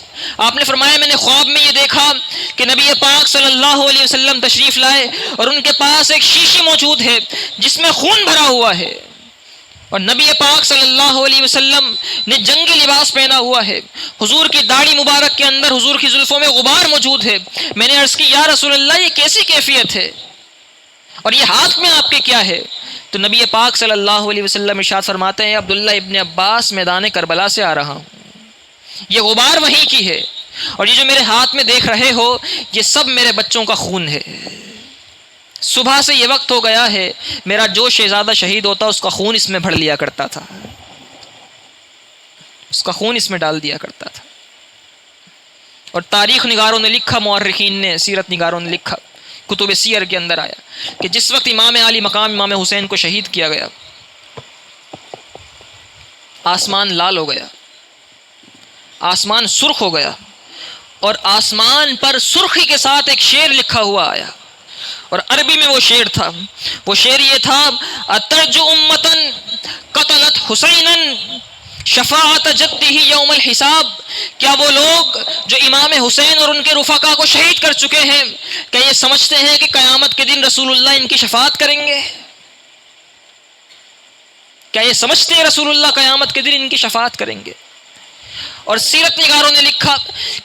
A: آپ نے فرمایا میں نے خواب میں یہ دیکھا کہ نبی پاک صلی اللہ علیہ وسلم تشریف لائے اور ان کے پاس ایک شیشی موجود ہے جس میں خون بھرا ہوا ہے، اور نبی پاک صلی اللہ علیہ وسلم نے جنگی لباس پہنا ہوا ہے، حضور کی داڑھی مبارک کے اندر حضور کی زلفوں میں غبار موجود ہے. میں نے عرض کی یا رسول اللہ یہ کیسی کیفیت ہے اور یہ ہاتھ میں آپ کے کیا ہے؟ تو نبی پاک صلی اللہ علیہ وسلم ارشاد فرماتے ہیں عبداللہ ابن عباس میدان کربلا سے آ رہا ہوں، یہ غبار وہیں کی ہے، اور یہ جو میرے ہاتھ میں دیکھ رہے ہو یہ سب میرے بچوں کا خون ہے. صبح سے یہ وقت ہو گیا ہے، میرا جو شہزادہ شہید ہوتا اس کا خون اس میں بھر لیا کرتا تھا، اس کا خون اس میں ڈال دیا کرتا تھا. اور تاریخ نگاروں نے لکھا، مورخین نے، سیرت نگاروں نے لکھا، کتب سیر کے اندر آیا کہ جس وقت امام علی مقام امام حسین کو شہید کیا گیا آسمان لال ہو گیا، آسمان سرخ ہو گیا، اور آسمان پر سرخی کے ساتھ ایک شعر لکھا ہوا آیا، اور عربی میں وہ شعر تھا. وہ شعر یہ تھا اترجو امتن قتلت حسینا شفاعت جدہ یوم الحساب. کیا وہ لوگ جو امام حسین اور ان کے رفقا کو شہید کر چکے ہیں کیا یہ سمجھتے ہیں کہ قیامت کے دن رسول اللہ ان کی شفاعت کریں گے؟ کیا یہ سمجھتے ہیں رسول اللہ قیامت کے دن ان کی شفاعت کریں گے؟ اور سیرت نگاروں نے لکھا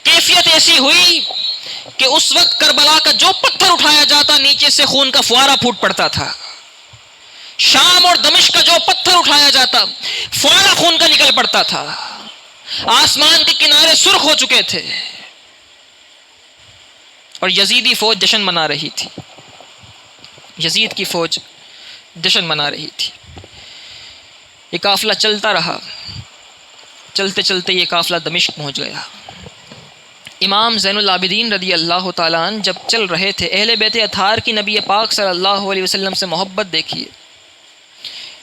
A: کیفیت ایسی ہوئی کہ اس وقت کربلا کا جو پتھر اٹھایا جاتا نیچے سے خون کا فوارہ پھوٹ پڑتا تھا، شام اور دمشق کا جو پتھر اٹھایا جاتا فوارہ خون کا نکل پڑتا تھا. آسمان کے کنارے سرخ ہو چکے تھے اور یزیدی فوج جشن منا رہی تھی، یزید کی فوج جشن منا رہی تھی. یہ قافلہ چلتا رہا، چلتے چلتے یہ قافلہ دمشق پہنچ گیا. امام زین العابدین رضی اللہ تعالیٰ عنہ جب چل رہے تھے، اہل بیت اطہار کی نبی پاک صلی اللہ علیہ وسلم سے محبت دیکھیے.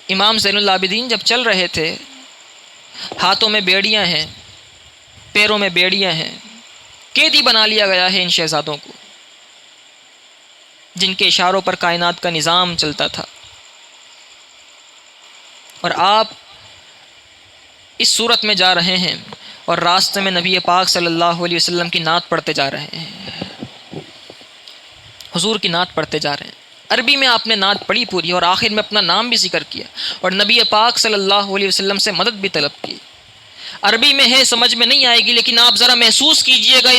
A: امام زین العابدین جب چل رہے تھے، ہاتھوں میں بیڑیاں ہیں، پیروں میں بیڑیاں ہیں، قیدی بنا لیا گیا ہے ان شہزادوں کو جن کے اشاروں پر کائنات کا نظام چلتا تھا، اور آپ اس صورت میں جا رہے ہیں اور راستے میں نبی پاک صلی اللہ علیہ وسلم کی نعت پڑھتے جا رہے ہیں، حضور کی نعت پڑھتے جا رہے ہیں. عربی میں آپ نے نعت پڑھی پوری اور آخر میں اپنا نام بھی ذکر کیا اور نبی پاک صلی اللہ علیہ وسلم سے مدد بھی طلب کی. عربی میں ہے، سمجھ میں نہیں آئے گی، لیکن آپ ذرا محسوس کیجئے گا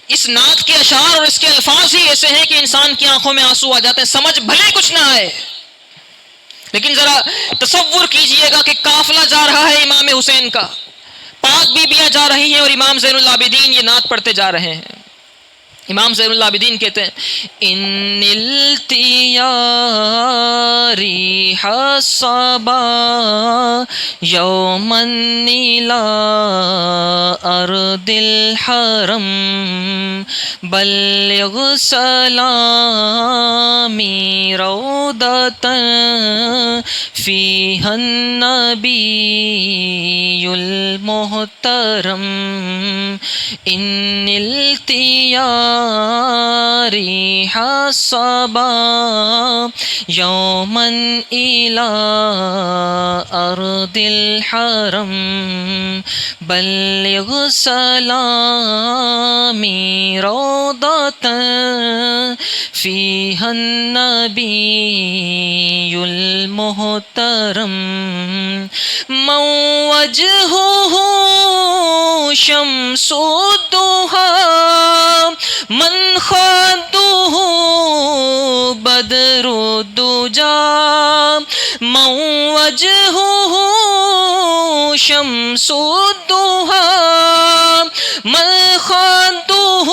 A: اس نعت کے اشعار اور اس کے الفاظ ہی ایسے ہیں کہ انسان کی آنکھوں میں آنسو آ جاتے ہیں، سمجھ بھلے کچھ نہ آئے، لیکن ذرا تصور کیجئے گا کہ قافلہ جا رہا ہے امام حسین کا، پاک بیبیاں جا رہی ہیں اور امام زین العابدین یہ نعت پڑھتے جا رہے ہیں. امام زین العابدین کہتے ہیں ان التیاری حسبا یوما الى ارض الحرم بلغ سلامی روضة فیہا النبی المحترم ان التیاری حسبا یوما الى ارض الحرم بلغ سلامی روضة فیہا النبی المحترم من وجهه شمس الضحى من خده بدر الدجى من وجهه شمس الضحى من خده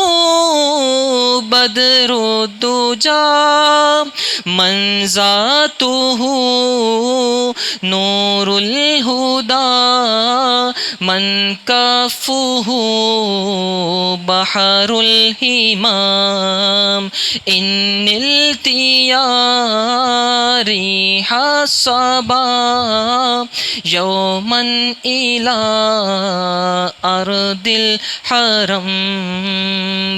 A: بدر الدجا من ذاته نور الهدى من كفه بحر الهمام إن التياري حسبا يوما إلى أرض الحرم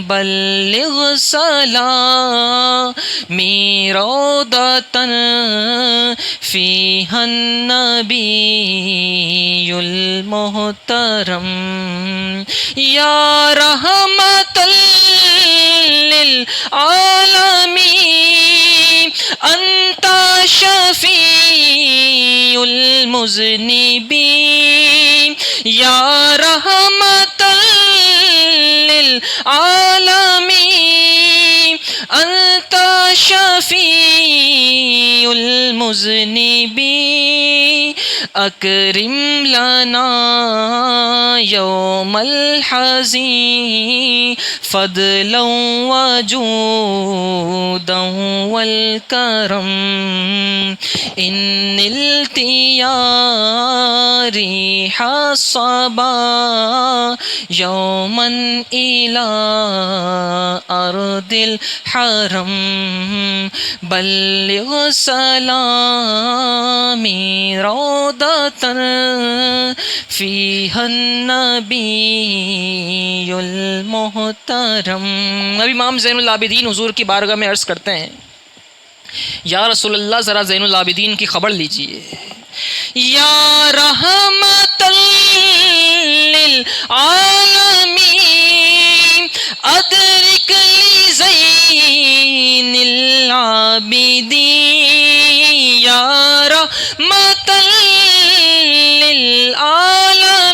A: بلغ سلامي روضة فيها النبي المحترم يا رحمة للعالمين أنت شفيع المذنبين يا رحمة للعالمين أنت شفيع المذنبين أكرم لنا يوم الحزين فضلا وجودا والكرم إن التياري حصبا يوما إلى أرض الحرم بلغ سلامي روضة فيها النبي المحترم. ابھی امام زین العابدین حضور کی بارگاہ میں عرض کرتے ہیں یا رسول اللہ ذرا زین العابدین کی خبر لیجئے. یا رحمت للعالمین ادرک لزین العابدین یا رحمت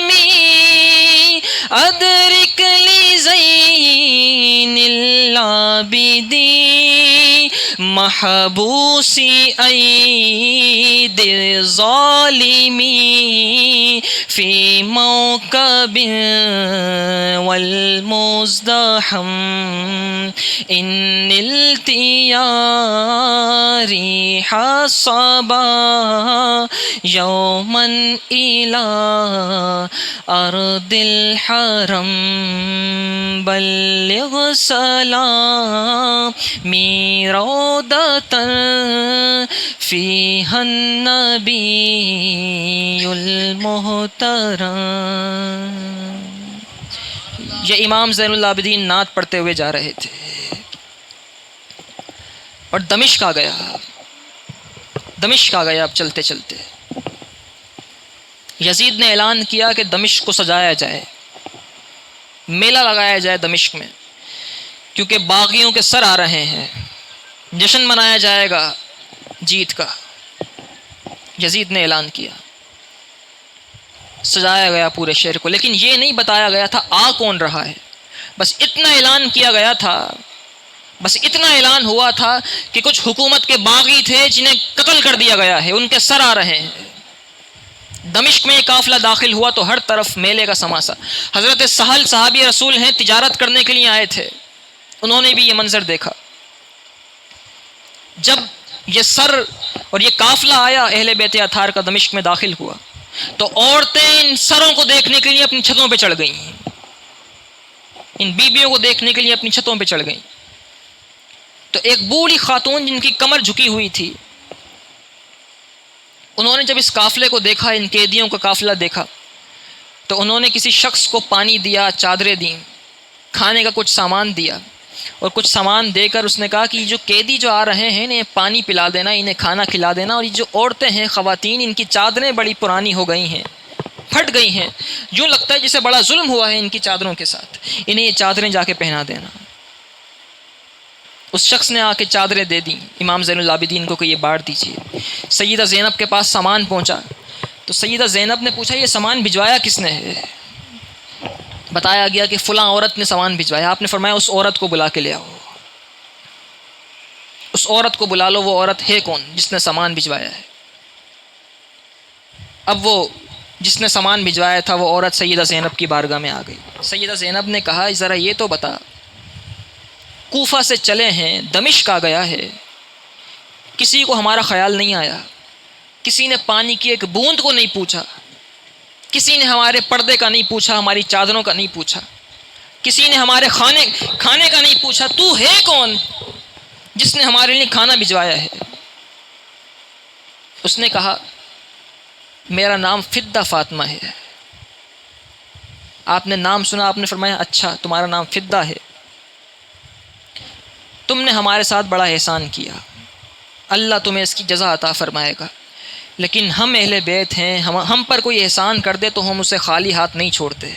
A: للعالمین ادرک لزین العابدین محبوسی اید الظالمین فی موکب والمزدحم ان التیاری حصبا یوما الى ارض الحرم بلغ سلامی روضة فيها النبي المحترم. یہ امام زین العابدین نعت پڑھتے ہوئے جا رہے تھے اور دمشق آ گیا. اب چلتے چلتے یزید نے اعلان کیا کہ دمشق کو سجایا جائے، میلہ لگایا جائے دمشق میں، کیونکہ باغیوں کے سر آ رہے ہیں، جشن منایا جائے گا جیت کا. یزید نے اعلان کیا، سجایا گیا پورے شہر کو، لیکن یہ نہیں بتایا گیا تھا آ کون رہا ہے. بس اتنا اعلان کیا گیا تھا، بس اتنا اعلان ہوا تھا کہ کچھ حکومت کے باغی تھے جنہیں قتل کر دیا گیا ہے، ان کے سر آ رہے ہیں. دمشق میں یہ قافلہ داخل ہوا تو ہر طرف میلے کا سماسا. حضرت سہل صحابی رسول ہیں، تجارت کرنے کے لیے آئے تھے، انہوں نے بھی یہ منظر دیکھا. جب یہ سر اور یہ قافلہ آیا اہل بیت اطہار کا دمشق میں داخل ہوا تو عورتیں ان سروں کو دیکھنے کے لیے اپنی چھتوں پہ چڑھ گئیں، ان بیبیوں کو دیکھنے کے لیے اپنی چھتوں پہ چڑھ گئیں. تو ایک بوڑھی خاتون جن کی کمر جھکی ہوئی تھی، انہوں نے جب اس قافلے کو دیکھا، ان قیدیوں کا قافلہ دیکھا، تو انہوں نے کسی شخص کو پانی دیا، چادریں دیں، کھانے کا کچھ سامان دیا، اور کچھ سامان دے کر اس نے کہا کہ جو قیدی جو آ رہے ہیں انہیں پانی پلا دینا، انہیں کھانا کھلا دینا، اور یہ جو عورتیں ہیں، خواتین، ان کی چادریں بڑی پرانی ہو گئی ہیں، پھٹ گئی ہیں، یوں لگتا ہے جسے بڑا ظلم ہوا ہے ان کی چادروں کے ساتھ، انہیں یہ چادریں جا کے پہنا دینا. اس شخص نے آ کے چادریں دے دیں امام زین العابدین کو کہ یہ بانٹ دیجیے. سیدہ زینب کے پاس سامان پہنچا تو سیدہ زینب نے پوچھا یہ سامان بھجوایا کس نے ہے؟ بتایا گیا کہ فلاں عورت نے سامان بھجوایا. آپ نے فرمایا اس عورت کو بلا کے لے آؤ، اس عورت کو بلا لو، وہ عورت ہے کون جس نے سامان بھجوایا ہے؟ اب وہ جس نے سامان بھجوایا تھا وہ عورت سیدہ زینب کی بارگاہ میں آ گئی. سیدہ زینب نے کہا ذرا یہ تو بتا کوفہ سے چلے ہیں، دمشق آ گیا ہے، کسی کو ہمارا خیال نہیں آیا، کسی نے پانی کی ایک بوند کو نہیں پوچھا، کسی نے ہمارے پردے کا نہیں پوچھا، ہماری چادروں کا نہیں پوچھا، کسی نے ہمارے کھانے کا نہیں پوچھا، تو ہے کون جس نے ہمارے لیے کھانا بھجوایا ہے؟ اس نے کہا میرا نام فدہ فاطمہ ہے۔ آپ نے نام سنا، آپ نے فرمایا اچھا تمہارا نام فدہ ہے، تم نے ہمارے ساتھ بڑا احسان کیا، اللہ تمہیں اس کی جزا عطا فرمائے گا، لیکن ہم اہل بیت ہیں، ہم پر کوئی احسان کر دے تو ہم اسے خالی ہاتھ نہیں چھوڑتے۔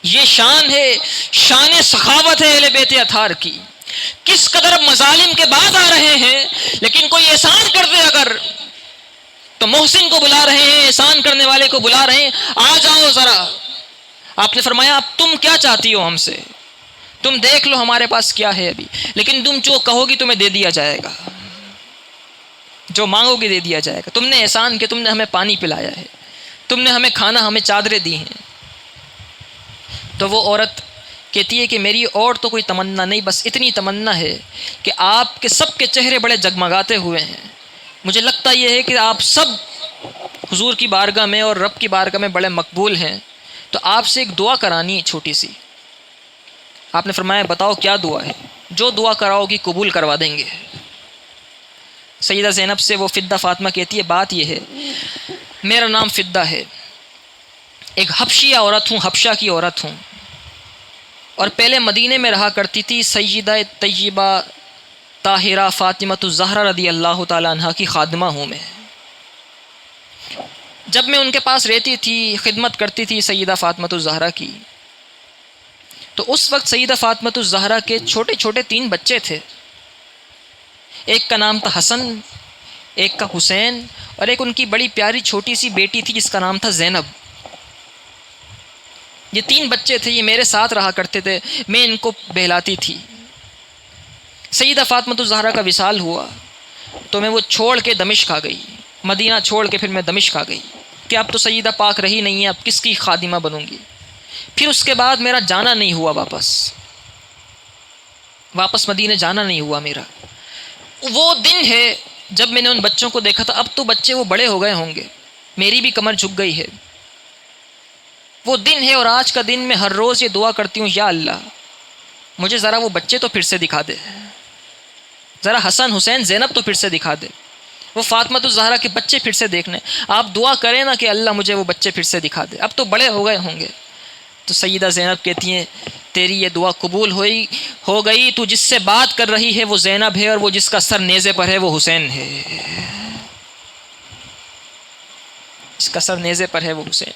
A: یہ شان ہے، شان سخاوت ہے اہل بیت اطہار کی۔ کس قدر مظالم کے بعد آ رہے ہیں، لیکن کوئی احسان کر دے اگر تو محسن کو بلا رہے ہیں، احسان کرنے والے کو بلا رہے ہیں، آ جاؤ ذرا۔ آپ نے فرمایا اب تم کیا چاہتی ہو ہم سے، تم دیکھ لو ہمارے پاس کیا ہے ابھی، لیکن تم جو کہو گی تمہیں دے دیا جائے گا، جو مانگو گی دے دیا جائے گا۔ تم نے احسان کیا، تم نے ہمیں پانی پلایا ہے، تم نے ہمیں کھانا، ہمیں چادریں دی ہیں۔ تو وہ عورت کہتی ہے کہ میری اور تو کوئی تمنا نہیں، بس اتنی تمنا ہے کہ آپ کے سب کے چہرے بڑے جگمگاتے ہوئے ہیں، مجھے لگتا یہ ہے کہ آپ سب حضور کی بارگاہ میں اور رب کی بارگاہ میں بڑے مقبول ہیں، تو آپ سے ایک دعا کرانی ہے چھوٹی سی۔ آپ نے فرمایا بتاؤ کیا دعا ہے؟ جو دعا کراؤ گی قبول کروا دیں گے۔ سیدہ زینب سے وہ فدہ فاطمہ کہتی ہے بات یہ ہے، میرا نام فدہ ہے، ایک حبشیہ عورت ہوں، حبشہ کی عورت ہوں، اور پہلے مدینے میں رہا کرتی تھی، سیدہ طیبہ طاہرہ فاطمۃ الزہرا رضی اللہ تعالیٰ عنہ کی خادمہ ہوں میں۔ جب میں ان کے پاس رہتی تھی، خدمت کرتی تھی سیدہ فاطمۃ الزہرا کی، تو اس وقت سیدہ فاطمۃ الزہرا کے چھوٹے چھوٹے 3 بچے تھے، ایک کا نام تھا حسن، ایک کا حسین، اور ایک ان کی بڑی پیاری چھوٹی سی بیٹی تھی جس کا نام تھا زینب۔ یہ 3 بچے تھے، یہ میرے ساتھ رہا کرتے تھے، میں ان کو بہلاتی تھی۔ سیدہ فاطمۃ الزہرا کا وصال ہوا تو میں وہ چھوڑ کے دمشق آ گئی، مدینہ چھوڑ کے پھر میں دمشق آ گئی کہ اب تو سیدہ پاک رہی نہیں ہے، اب کس کی خادمہ بنوں گی۔ پھر اس کے بعد میرا جانا نہیں ہوا، واپس مدینہ جانا نہیں ہوا میرا۔ وہ دن ہے جب میں نے ان بچوں کو دیکھا تھا، اب تو بچے وہ بڑے ہو گئے ہوں گے، میری بھی کمر جھک گئی ہے۔ وہ دن ہے اور آج کا دن میں ہر روز یہ دعا کرتی ہوں، یا اللہ مجھے ذرا وہ بچے تو پھر سے دکھا دے، ذرا حسن حسین زینب تو پھر سے دکھا دے، وہ فاطمۃ الزہرا کے بچے پھر سے دیکھنے۔ آپ دعا کریں نا کہ اللہ مجھے وہ بچے پھر سے دکھا دے، اب تو بڑے ہو گئے ہوں گے۔ تو سیدہ زینب کہتی ہیں تیری یہ دعا قبول ہو گئی، تو جس سے بات کر رہی ہے وہ زینب ہے، اور وہ جس کا سر نیزے پر ہے وہ حسین ہے، اس کا سر نیزے پر ہے وہ حسین۔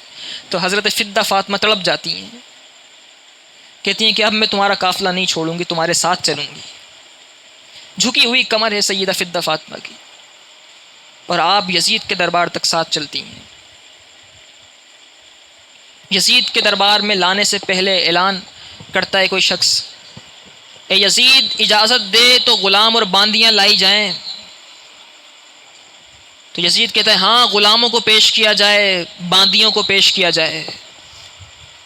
A: تو حضرت فدہ فاطمہ تڑپ جاتی ہیں، کہتی ہیں کہ اب میں تمہارا قافلہ نہیں چھوڑوں گی، تمہارے ساتھ چلوں گی۔ جھکی ہوئی کمر ہے سیدہ فدہ فاطمہ کی، اور آپ یزید کے دربار تک ساتھ چلتی ہیں۔ یزید کے دربار میں لانے سے پہلے اعلان کرتا ہے کوئی شخص، اے یزید اجازت دے تو غلام اور باندیاں لائی جائیں۔ تو یزید کہتا ہے ہاں غلاموں کو پیش کیا جائے، باندیوں کو پیش کیا جائے۔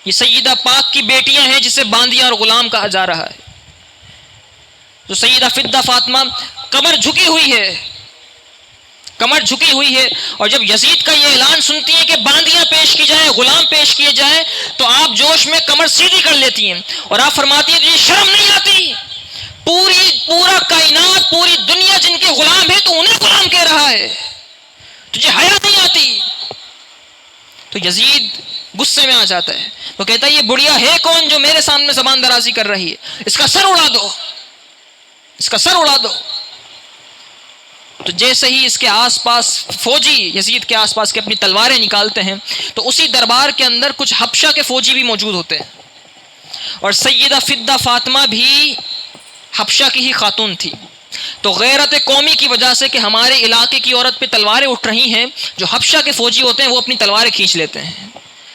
A: یہ سیدہ پاک کی بیٹیاں ہیں جسے باندیاں اور غلام کہا جا رہا ہے۔ تو سیدہ فدہ فاطمہ کمر جھکی ہوئی ہے، کمر جھکی ہوئی ہے، اور جب یزید کا یہ اعلان سنتی ہیں کہ باندیاں پیش کی جائیں، غلام پیش کیے جائیں، تو آپ جوش میں کمر سیدھی کر لیتی ہیں اور آپ فرماتی ہیں یہ شرم نہیں آتی، پورا کائنات، پوری دنیا جن کے غلام ہے تو انہیں غلام کہہ رہا ہے، تجھے حیا نہیں آتی؟ تو یزید غصے میں آ جاتا ہے، وہ کہتا ہے یہ بڑھیا ہے کون جو میرے سامنے زبان درازی کر رہی ہے، اس کا سر اڑا دو، اس کا سر اڑا دو۔ تو جیسے ہی اس کے آس پاس فوجی یزید کے آس پاس کے اپنی تلواریں نکالتے ہیں، تو اسی دربار کے اندر کچھ حبشہ کے فوجی بھی موجود ہوتے ہیں، اور سیدہ فدہ فاطمہ بھی حبشہ کی ہی خاتون تھی۔ تو غیرت قومی کی وجہ سے کہ ہمارے علاقے کی عورت پہ تلواریں اٹھ رہی ہیں، جو حبشہ کے فوجی ہوتے ہیں وہ اپنی تلواریں کھینچ لیتے ہیں،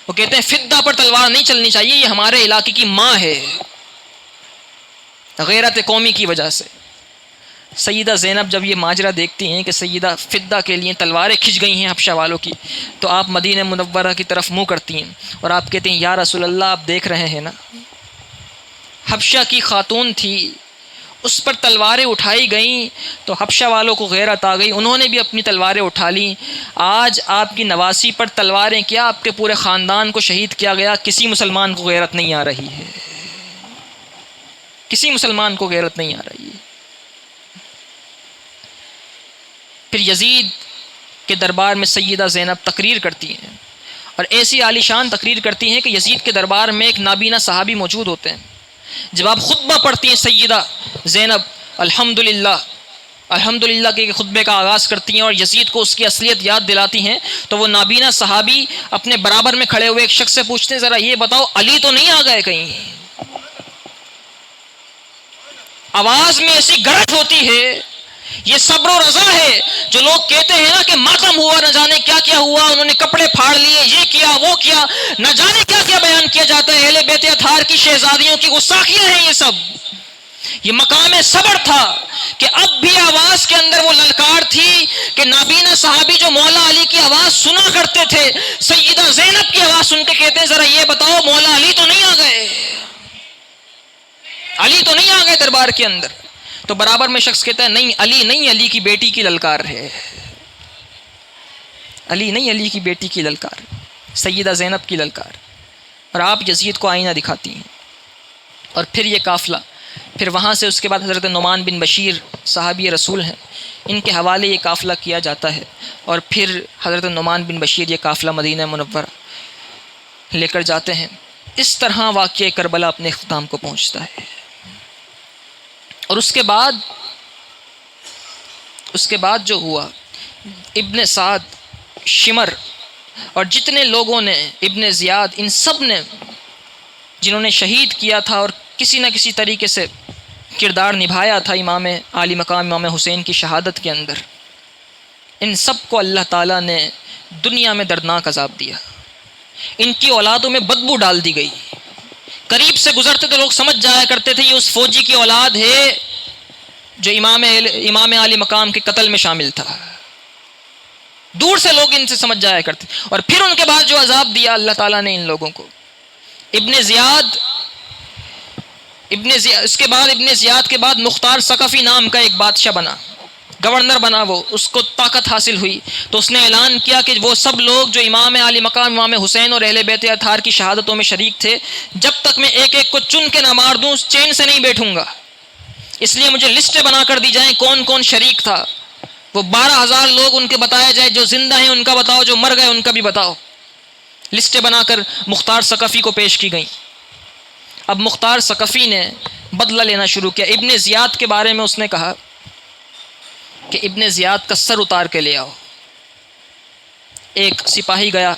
A: وہ کہتے ہیں فدہ پر تلوار نہیں چلنی چاہیے، یہ ہمارے علاقے کی ماں ہے۔ غیرت قومی کی وجہ سے سیدہ زینب جب یہ ماجرا دیکھتی ہیں کہ سیدہ فدہ کے لیے تلواریں کھنچ گئی ہیں حبشہ والوں کی، تو آپ مدینہ منورہ کی طرف منہ کرتی ہیں اور آپ کہتے ہیں یا رسول اللہ آپ دیکھ رہے ہیں نا حبشہ کی خاتون تھی، اس پر تلواریں اٹھائی گئیں تو حبشہ والوں کو غیرت آ گئی، انہوں نے بھی اپنی تلواریں اٹھا لیں۔ آج آپ کی نواسی پر تلواریں کیا، آپ کے پورے خاندان کو شہید کیا گیا، کسی مسلمان کو غیرت نہیں آ رہی ہے، کسی مسلمان کو غیرت نہیں آ رہی ہے۔ پھر یزید کے دربار میں سیدہ زینب تقریر کرتی ہیں، اور ایسی عالی شان تقریر کرتی ہیں کہ یزید کے دربار میں ایک نابینا صحابی موجود ہوتے ہیں۔ جب آپ خطبہ پڑھتی ہیں سیدہ زینب الحمدللہ کے خطبے کا آغاز کرتی ہیں اور یزید کو اس کی اصلیت یاد دلاتی ہیں، تو وہ نابینا صحابی اپنے برابر میں کھڑے ہوئے ایک شخص سے پوچھتے ہیں، ذرا یہ بتاؤ علی تو نہیں آ گئے کہیں؟ آواز میں ایسی گرج ہوتی ہے، یہ صبر و رضا ہے۔ جو لوگ کہتے ہیں نا کہ ماتم ہوا، نہ جانے کیا کیا ہوا، انہوں نے کپڑے پھاڑ لیے، یہ کیا وہ کیا، نہ جانے کیا کیا بیان کیا جاتا ہے، اہل بیت اطہار کی شہزادیوں کی گستاخیاں ہیں یہ سب۔ یہ مقام صبر تھا کہ اب بھی آواز کے اندر وہ للکار تھی کہ نابینا صحابی جو مولا علی کی آواز سنا کرتے تھے، سیدہ زینب کی آواز سن کے کہتے ہیں ذرا یہ بتاؤ مولا علی تو نہیں آ گئے، علی تو نہیں آ گئے دربار کے اندر؟ تو برابر میں شخص کہتا ہے نہیں علی نہیں، علی کی بیٹی کی للکار ہے، علی نہیں، علی کی بیٹی کی للکار، سیدہ زینب کی للکار۔ اور آپ یزید کو آئینہ دکھاتی ہیں۔ اور پھر یہ قافلہ، پھر وہاں سے اس کے بعد حضرت نعمان بن بشیر صحابی رسول ہیں، ان کے حوالے یہ قافلہ کیا جاتا ہے، اور پھر حضرت نعمان بن بشیر یہ قافلہ مدینہ منورہ لے کر جاتے ہیں۔ اس طرح واقعہ کربلا اپنے اختتام کو پہنچتا ہے۔ اور اس کے بعد جو ہوا، ابن سعد، شمر اور جتنے لوگوں نے، ابن زیاد، ان سب نے جنہوں نے شہید کیا تھا اور کسی نہ کسی طریقے سے کردار نبھایا تھا امام عالی مقام امام حسین کی شہادت کے اندر، ان سب کو اللہ تعالیٰ نے دنیا میں دردناک عذاب دیا، ان کی اولادوں میں بدبو ڈال دی گئی۔ قریب سے گزرتے تو لوگ سمجھ جایا کرتے تھے یہ اس فوجی کی اولاد ہے جو امام عالی مقام کے قتل میں شامل تھا، دور سے لوگ ان سے سمجھ جایا کرتے۔ اور پھر ان کے بعد جو عذاب دیا اللہ تعالیٰ نے ان لوگوں کو، ابن زیاد اس کے بعد ابن زیاد کے بعد مختار ثقفی نام کا ایک بادشاہ بنا، گورنر بنا، وہ اس کو طاقت حاصل ہوئی تو اس نے اعلان کیا کہ وہ سب لوگ جو امام عالی مقام امام حسین اور اہل بیت اطہار کی شہادتوں میں شریک تھے، جب تک میں ایک ایک کو چن کے نہ مار دوں چین سے نہیں بیٹھوں گا، اس لیے مجھے لسٹیں بنا کر دی جائیں کون کون شریک تھا۔ وہ 12,000 لوگ ان کے بتایا جائے، جو زندہ ہیں ان کا بتاؤ، جو مر گئے ان کا بھی بتاؤ۔ لسٹیں بنا کر مختار ثقفی کو پیش کی گئیں۔ اب مختار ثقفی نے بدلہ لینا شروع کیا۔ ابن زیاد کے بارے میں اس نے کہا کہ ابن زیاد کا سر اتار کے لے آؤ۔ ایک سپاہی گیا،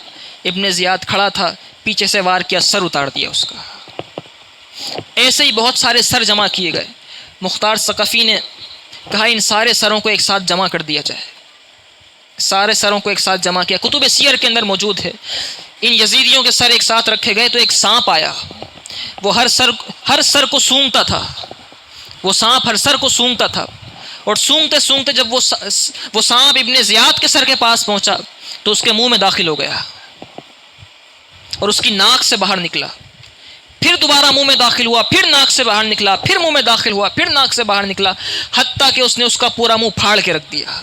A: ابن زیاد کھڑا تھا، پیچھے سے وار کیا، سر اتار دیا اس کا۔ ایسے ہی بہت سارے سر جمع کیے گئے۔ مختار ثقفی نے کہا ان سارے سروں کو ایک ساتھ جمع کر دیا جائے۔ سارے سروں کو ایک ساتھ جمع کیا، کتب سیر کے اندر موجود ہے۔ ان یزیدیوں کے سر ایک ساتھ رکھے گئے تو ایک سانپ آیا، وہ ہر سر کو سونگتا تھا، وہ سانپ ہر سر کو سونگتا تھا، اور سونگتے سونگتے جب وہ سانپ ابن زیاد کے سر کے پاس پہنچا تو اس کے منہ میں داخل ہو گیا اور اس کی ناک سے باہر نکلا، پھر دوبارہ منہ میں داخل ہوا، پھر ناک سے باہر نکلا، پھر منہ میں داخل ہوا، پھر ناک سے باہر نکلا، حتیٰ کہ اس نے اس کا پورا منہ پھاڑ کے رکھ دیا۔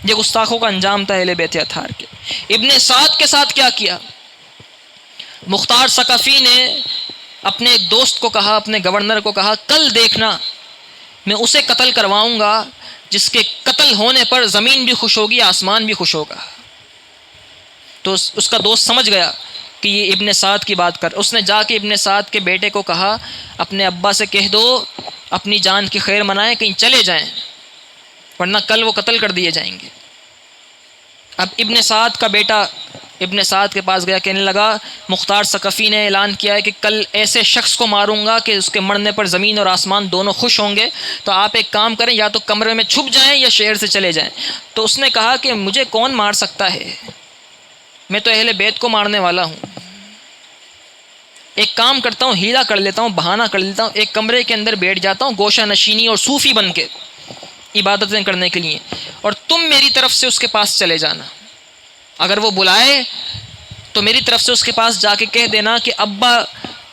A: یہ گستاخوں کا انجام تھا اہل بیت اطہار کے۔ ابن سعد کے ساتھ کیا کیا؟ مختار ثقفی نے اپنے ایک دوست کو کہا، اپنے گورنر کو کہا، کل دیکھنا میں اسے قتل کرواؤں گا جس کے قتل ہونے پر زمین بھی خوش ہوگی، آسمان بھی خوش ہوگا۔ تو اس کا دوست سمجھ گیا کہ یہ ابن سعد کی بات کر۔ اس نے جا کے ابن سعد کے بیٹے کو کہا اپنے ابا سے کہہ دو اپنی جان کی خیر منائیں، کہیں چلے جائیں ورنہ کل وہ قتل کر دیے جائیں گے۔ اب ابن سعد کا بیٹا ابن سعد کے پاس گیا، کہنے لگا مختار ثقفی نے اعلان کیا ہے کہ کل ایسے شخص کو ماروں گا کہ اس کے مرنے پر زمین اور آسمان دونوں خوش ہوں گے، تو آپ ایک کام کریں، یا تو کمرے میں چھپ جائیں یا شہر سے چلے جائیں۔ تو اس نے کہا کہ مجھے کون مار سکتا ہے، میں تو اہل بیت کو مارنے والا ہوں۔ ایک کام کرتا ہوں، ہیلا کر لیتا ہوں، بہانہ کر لیتا ہوں، ایک کمرے کے اندر بیٹھ جاتا ہوں گوشہ نشینی اور صوفی بن کے عبادتیں کرنے کے لیے، اور تم میری طرف سے اس کے پاس چلے جانا، اگر وہ بلائے تو میری طرف سے اس کے پاس جا کے کہہ دینا کہ ابا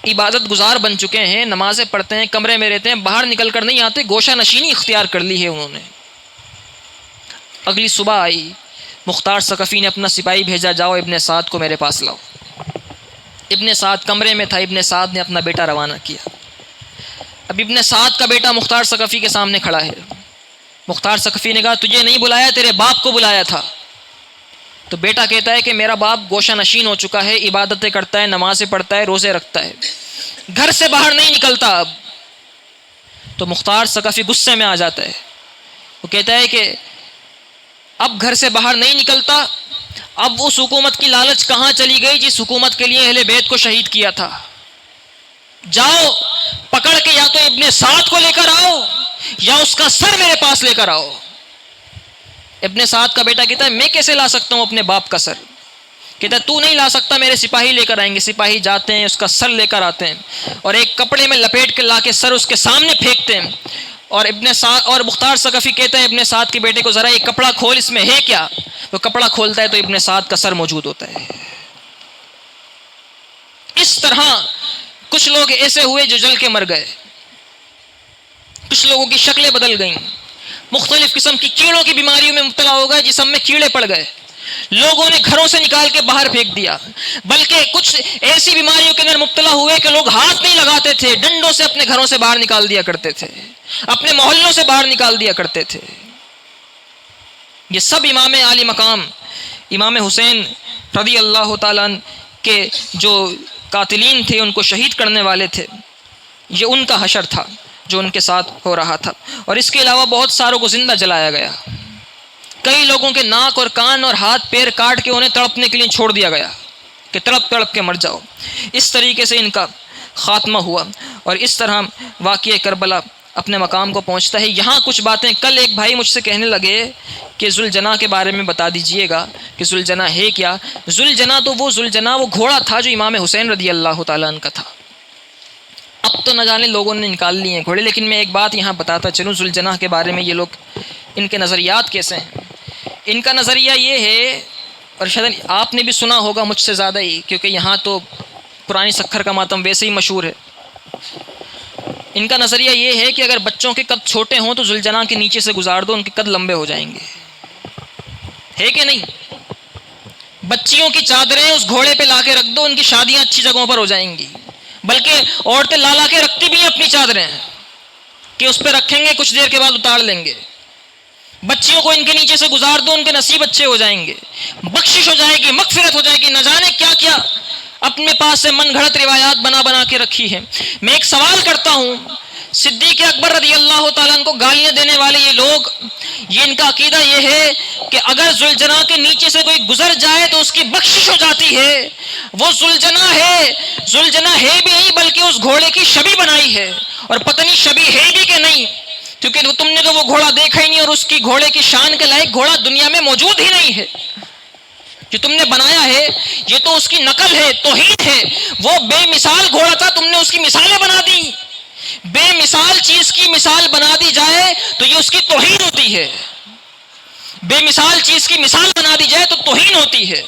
A: عبادت گزار بن چکے ہیں، نمازیں پڑھتے ہیں، کمرے میں رہتے ہیں، باہر نکل کر نہیں آتے، گوشہ نشینی اختیار کر لی ہے انہوں نے۔ اگلی صبح آئی، مختار ثقفی نے اپنا سپاہی بھیجا، جاؤ ابن سعد کو میرے پاس لاؤ۔ ابن سعد کمرے میں تھا، ابن سعد نے اپنا بیٹا روانہ کیا۔ اب ابن سعد کا بیٹا مختار ثقفی کے سامنے کھڑا ہے۔ مختار ثقفی نے کہا تجھے نہیں بلایا، تیرے باپ کو بلایا تھا۔ تو بیٹا کہتا ہے کہ میرا باپ گوشہ نشین ہو چکا ہے، عبادتیں کرتا ہے، نمازیں پڑھتا ہے، روزے رکھتا ہے، گھر سے باہر نہیں نکلتا اب۔ تو مختار ثقفی غصے میں آ جاتا ہے، وہ کہتا ہے کہ اب گھر سے باہر نہیں نکلتا، اب اس حکومت کی لالچ کہاں چلی گئی جس حکومت کے لیے اہل بیت کو شہید کیا تھا؟ جاؤ پکڑ کے یا تو ابن سعد کو لے کر آؤ یا اس کا سر میرے پاس لے کر آؤ۔ ابن سعد کا بیٹا کہتا ہے میں کیسے لا سکتا ہوں اپنے باپ کا سر؟ کہتا ہے تو نہیں لا سکتا، میرے سپاہی لے کر آئیں گے۔ سپاہی جاتے ہیں، اس کا سر لے کر آتے ہیں اور ایک کپڑے میں لپیٹ کے لا کے سر اس کے سامنے پھینکتے ہیں۔ اور ابن سعد اور مختار ثقفی کہتا ہے ابن سعد کے بیٹے کو ذرا یہ کپڑا کھول، اس میں ہے کیا؟ وہ کپڑا کھولتا ہے تو ابن سعد کا سر موجود ہوتا ہے۔ اس طرح کچھ لوگ ایسے ہوئے جو جل کے مر گئے، کچھ لوگوں کی شکلیں بدل گئیں، مختلف قسم کی کیڑوں کی بیماریوں میں مبتلا ہو گئے، جسم میں کیڑے پڑ گئے، لوگوں نے گھروں سے نکال کے باہر پھینک دیا۔ بلکہ کچھ ایسی بیماریوں کے اندر مبتلا ہوئے کہ لوگ ہاتھ نہیں لگاتے تھے، ڈنڈوں سے اپنے گھروں سے باہر نکال دیا کرتے تھے، اپنے محلوں سے باہر نکال دیا کرتے تھے۔ یہ سب امام عالی مقام امام حسین رضی اللہ تعالیٰ عنہ کے جو قاتلین تھے، ان کو شہید کرنے والے تھے، یہ ان کا حشر تھا جو ان کے ساتھ ہو رہا تھا۔ اور اس کے علاوہ بہت ساروں کو زندہ جلایا گیا، کئی لوگوں کے ناک اور کان اور ہاتھ پیر کاٹ کے انہیں تڑپنے کے لیے چھوڑ دیا گیا کہ تڑپ تڑپ کے مر جاؤ۔ اس طریقے سے ان کا خاتمہ ہوا اور اس طرح واقعہ کربلا اپنے مقام کو پہنچتا ہے۔ یہاں کچھ باتیں کل ایک بھائی مجھ سے کہنے لگے کہ ذوالجناح کے بارے میں بتا دیجئے گا کہ ذوالجناح ہے کیا؟ ذوالجناح تو وہ گھوڑا تھا جو امام حسین رضی اللہ تعالیٰ عنہ کا تھا۔ اب تو نہ جانے لوگوں نے نکال لیے ہیں گھوڑے، لیکن میں ایک بات یہاں بتاتا چلوں ذوالجناح کے بارے میں، یہ لوگ ان کے نظریات کیسے ہیں۔ ان کا نظریہ یہ ہے، اور شاید آپ نے بھی سنا ہوگا مجھ سے زیادہ ہی، کیونکہ یہاں تو پرانی سکھر کا ماتم ویسے ہی مشہور ہے۔ ان کا نظریہ یہ ہے کہ اگر بچوں کے قد چھوٹے ہوں تو ذوالجناح کے نیچے سے گزار دو، ان کے قد لمبے ہو جائیں گے، ہے کہ نہیں؟ بچیوں کی چادریں اس گھوڑے پہ لا کے رکھ دو، ان کی شادیاں اچھی جگہوں پر ہو جائیں گی۔ بلکہ عورتیں لا کے رکھتی بھی ہیں اپنی چادریں کہ اس پہ رکھیں گے، کچھ دیر کے بعد اتار لیں گے۔ بچیوں کو ان کے نیچے سے گزار دو، ان کے نصیب اچھے ہو جائیں گے، بخشش ہو جائے گی، مغفرت ہو جائے گی، نہ جانے کیا کیا اپنے پاس سے من گھڑت روایات بنا کے رکھی ہے۔ میں ایک سوال کرتا ہوں، صدیق اکبر رضی اللہ تعالیٰ عنہ کو گالیاں دینے والے یہ لوگ، یہ ان کا عقیدہ یہ ہے کہ اگر ذوالجناح کے نیچے سے کوئی گزر جائے تو اس کی بخشش ہو جاتی ہے۔ وہ ذوالجناح ہے بھی نہیں بلکہ اس گھوڑے کی شبیہ بنائی ہے، اور پتہ نہیں شبیہ ہے بھی کہ نہیں، کیونکہ تم نے تو وہ گھوڑا دیکھا ہی نہیں، اور اس کی گھوڑے کی شان کے لائق گھوڑا دنیا میں موجود ہی نہیں ہے۔ جو تم نے بنایا ہے یہ تو اس کی نقل ہے، توہین ہے۔ وہ بے مثال گھوڑا تھا، تم نے اس کی مثالیں بنا دی۔ بے مثال چیز کی مثال بنا دی جائے تو یہ اس کی توہین ہوتی ہے، بے مثال چیز کی مثال بنا دی جائے تو توہین ہوتی ہے۔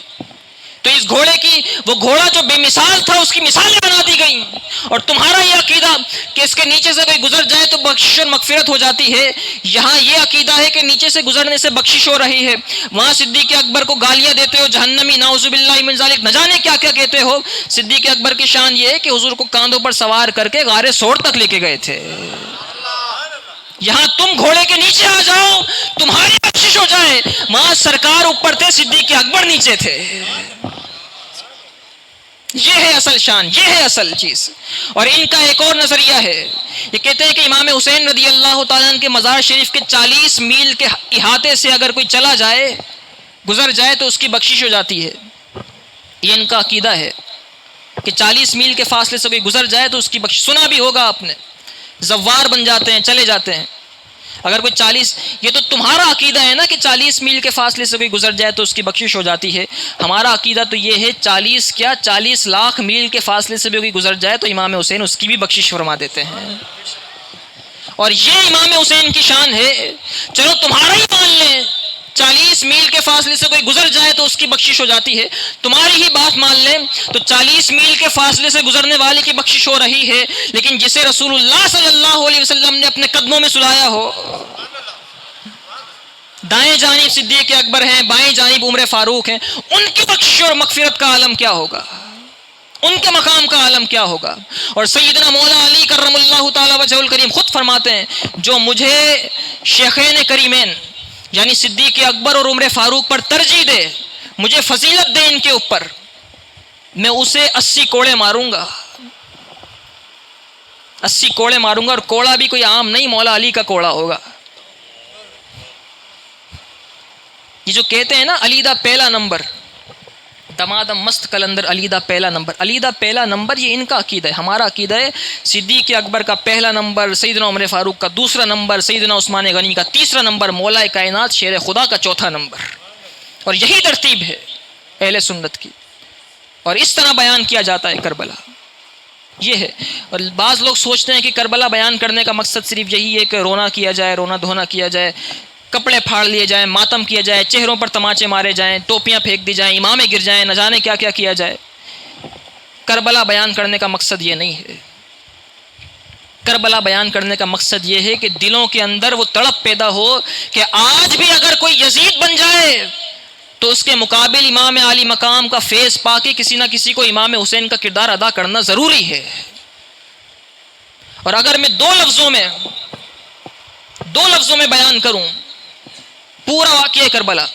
A: تو اس گھوڑے کی، وہ گھوڑا جو بے مثال تھا اس کی مثالیں بنا دی گئیں، اور تمہارا یہ عقیدہ کہ اس کے نیچے سے کوئی گزر جائے تو بخشش اور مغفرت ہو جاتی ہے۔ یہاں یہ عقیدہ ہے کہ نیچے سے گزرنے سے بخشش ہو رہی ہے، وہاں صدیق اکبر کو گالیاں دیتے ہو، جہنمی نعوذ باللہ من ذالک، نہ جانے کیا کیا کہتے ہو۔ صدیق اکبر کی شان یہ ہے کہ حضور کو کاندھوں پر سوار کر کے غار ثور تک لے کے گئے تھے۔ یہاں تم گھوڑے کے نیچے آ جاؤ تمہاری بخشش ہو جائے، وہاں سرکار اوپر تھے، صدیق اکبر نیچے تھے۔ یہ ہے اصل شان، یہ ہے اصل چیز۔ اور ان کا ایک اور نظریہ ہے، یہ کہتے ہیں کہ امام حسین رضی اللہ تعالیٰ عنہ کے مزار شریف کے 40 میل کے احاطے سے اگر کوئی چلا جائے، گزر جائے تو اس کی بخشش ہو جاتی ہے۔ یہ ان کا عقیدہ ہے کہ 40 میل کے فاصلے سے کوئی گزر جائے تو اس کی بخشش، سنا بھی ہوگا آپ نے، زوار بن جاتے ہیں، چلے جاتے ہیں۔ اگر کوئی 40، یہ تو تمہارا عقیدہ ہے نا کہ 40 میل کے فاصلے سے کوئی گزر جائے تو اس کی بخشش ہو جاتی ہے۔ ہمارا عقیدہ تو یہ ہے 40 لاکھ میل کے فاصلے سے بھی کوئی گزر جائے تو امام حسین اس کی بھی بخشش فرما دیتے ہیں، اور یہ امام حسین کی شان ہے۔ چلو تمہارا ہی مان لیں 40 میل کے فاصلے سے کوئی گزر جائے تو اس کی بخشش ہو جاتی ہے. تمہاری ہی بات مان لیں تو 40 میل کے فاصلے سے گزرنے والے کی بخشش ہو رہی ہے، لیکن جسے رسول اللہ صلی اللہ علیہ وسلم نے اپنے قدموں میں سلایا ہو، دائیں جانب صدیق اکبر ہیں، بائیں جانب عمر فاروق ہیں، ان کی بخشش اور مغفرت کا عالم کیا ہوگا، ان کے مقام کا عالم کیا ہوگا. اور سیدنا مولا علی کرم اللہ تعالی وجہہ الکریم خود فرماتے ہیں، جو مجھے شیخین کریمین یعنی صدیق اکبر اور عمر فاروق پر ترجیح دے، مجھے فضیلت دے ان کے اوپر، میں اسے 80 کوڑے ماروں گا، 80 کوڑے ماروں گا. اور کوڑا بھی کوئی عام نہیں، مولا علی کا کوڑا ہوگا. یہ جو کہتے ہیں نا علی دا پہلا نمبر، دمادم مست کلندر علی دا پہلا نمبر، علی دا پہلا نمبر، یہ ان کا عقیدہ ہے. ہمارا عقیدہ ہے صدیق اکبر کا پہلا نمبر، سیدنا عمر فاروق کا دوسرا نمبر، سیدنا عثمان غنی کا تیسرا نمبر، مولا کائنات شیر خدا کا چوتھا نمبر. اور یہی ترتیب ہے اہل سنت کی، اور اس طرح بیان کیا جاتا ہے کربلا. یہ ہے. اور بعض لوگ سوچتے ہیں کہ کربلا بیان کرنے کا مقصد صرف یہی ہے کہ رونا کیا جائے، رونا دھونا کیا جائے، کپڑے پھاڑ لیے جائیں، ماتم کیا جائے، چہروں پر تماچے مارے جائیں، ٹوپیاں پھینک دی جائیں، امامیں گر جائیں، نہ جانے کیا کیا کیا جائے. کربلا بیان کرنے کا مقصد یہ نہیں ہے. کربلا بیان کرنے کا مقصد یہ ہے کہ دلوں کے اندر وہ تڑپ پیدا ہو کہ آج بھی اگر کوئی یزید بن جائے تو اس کے مقابل امام عالی مقام کا فیض پا کے کسی نہ کسی کو امام حسین کا کردار ادا کرنا ضروری ہے. اور اگر میں دو لفظوں میں بیان کروں پورا واقعہ کربلا،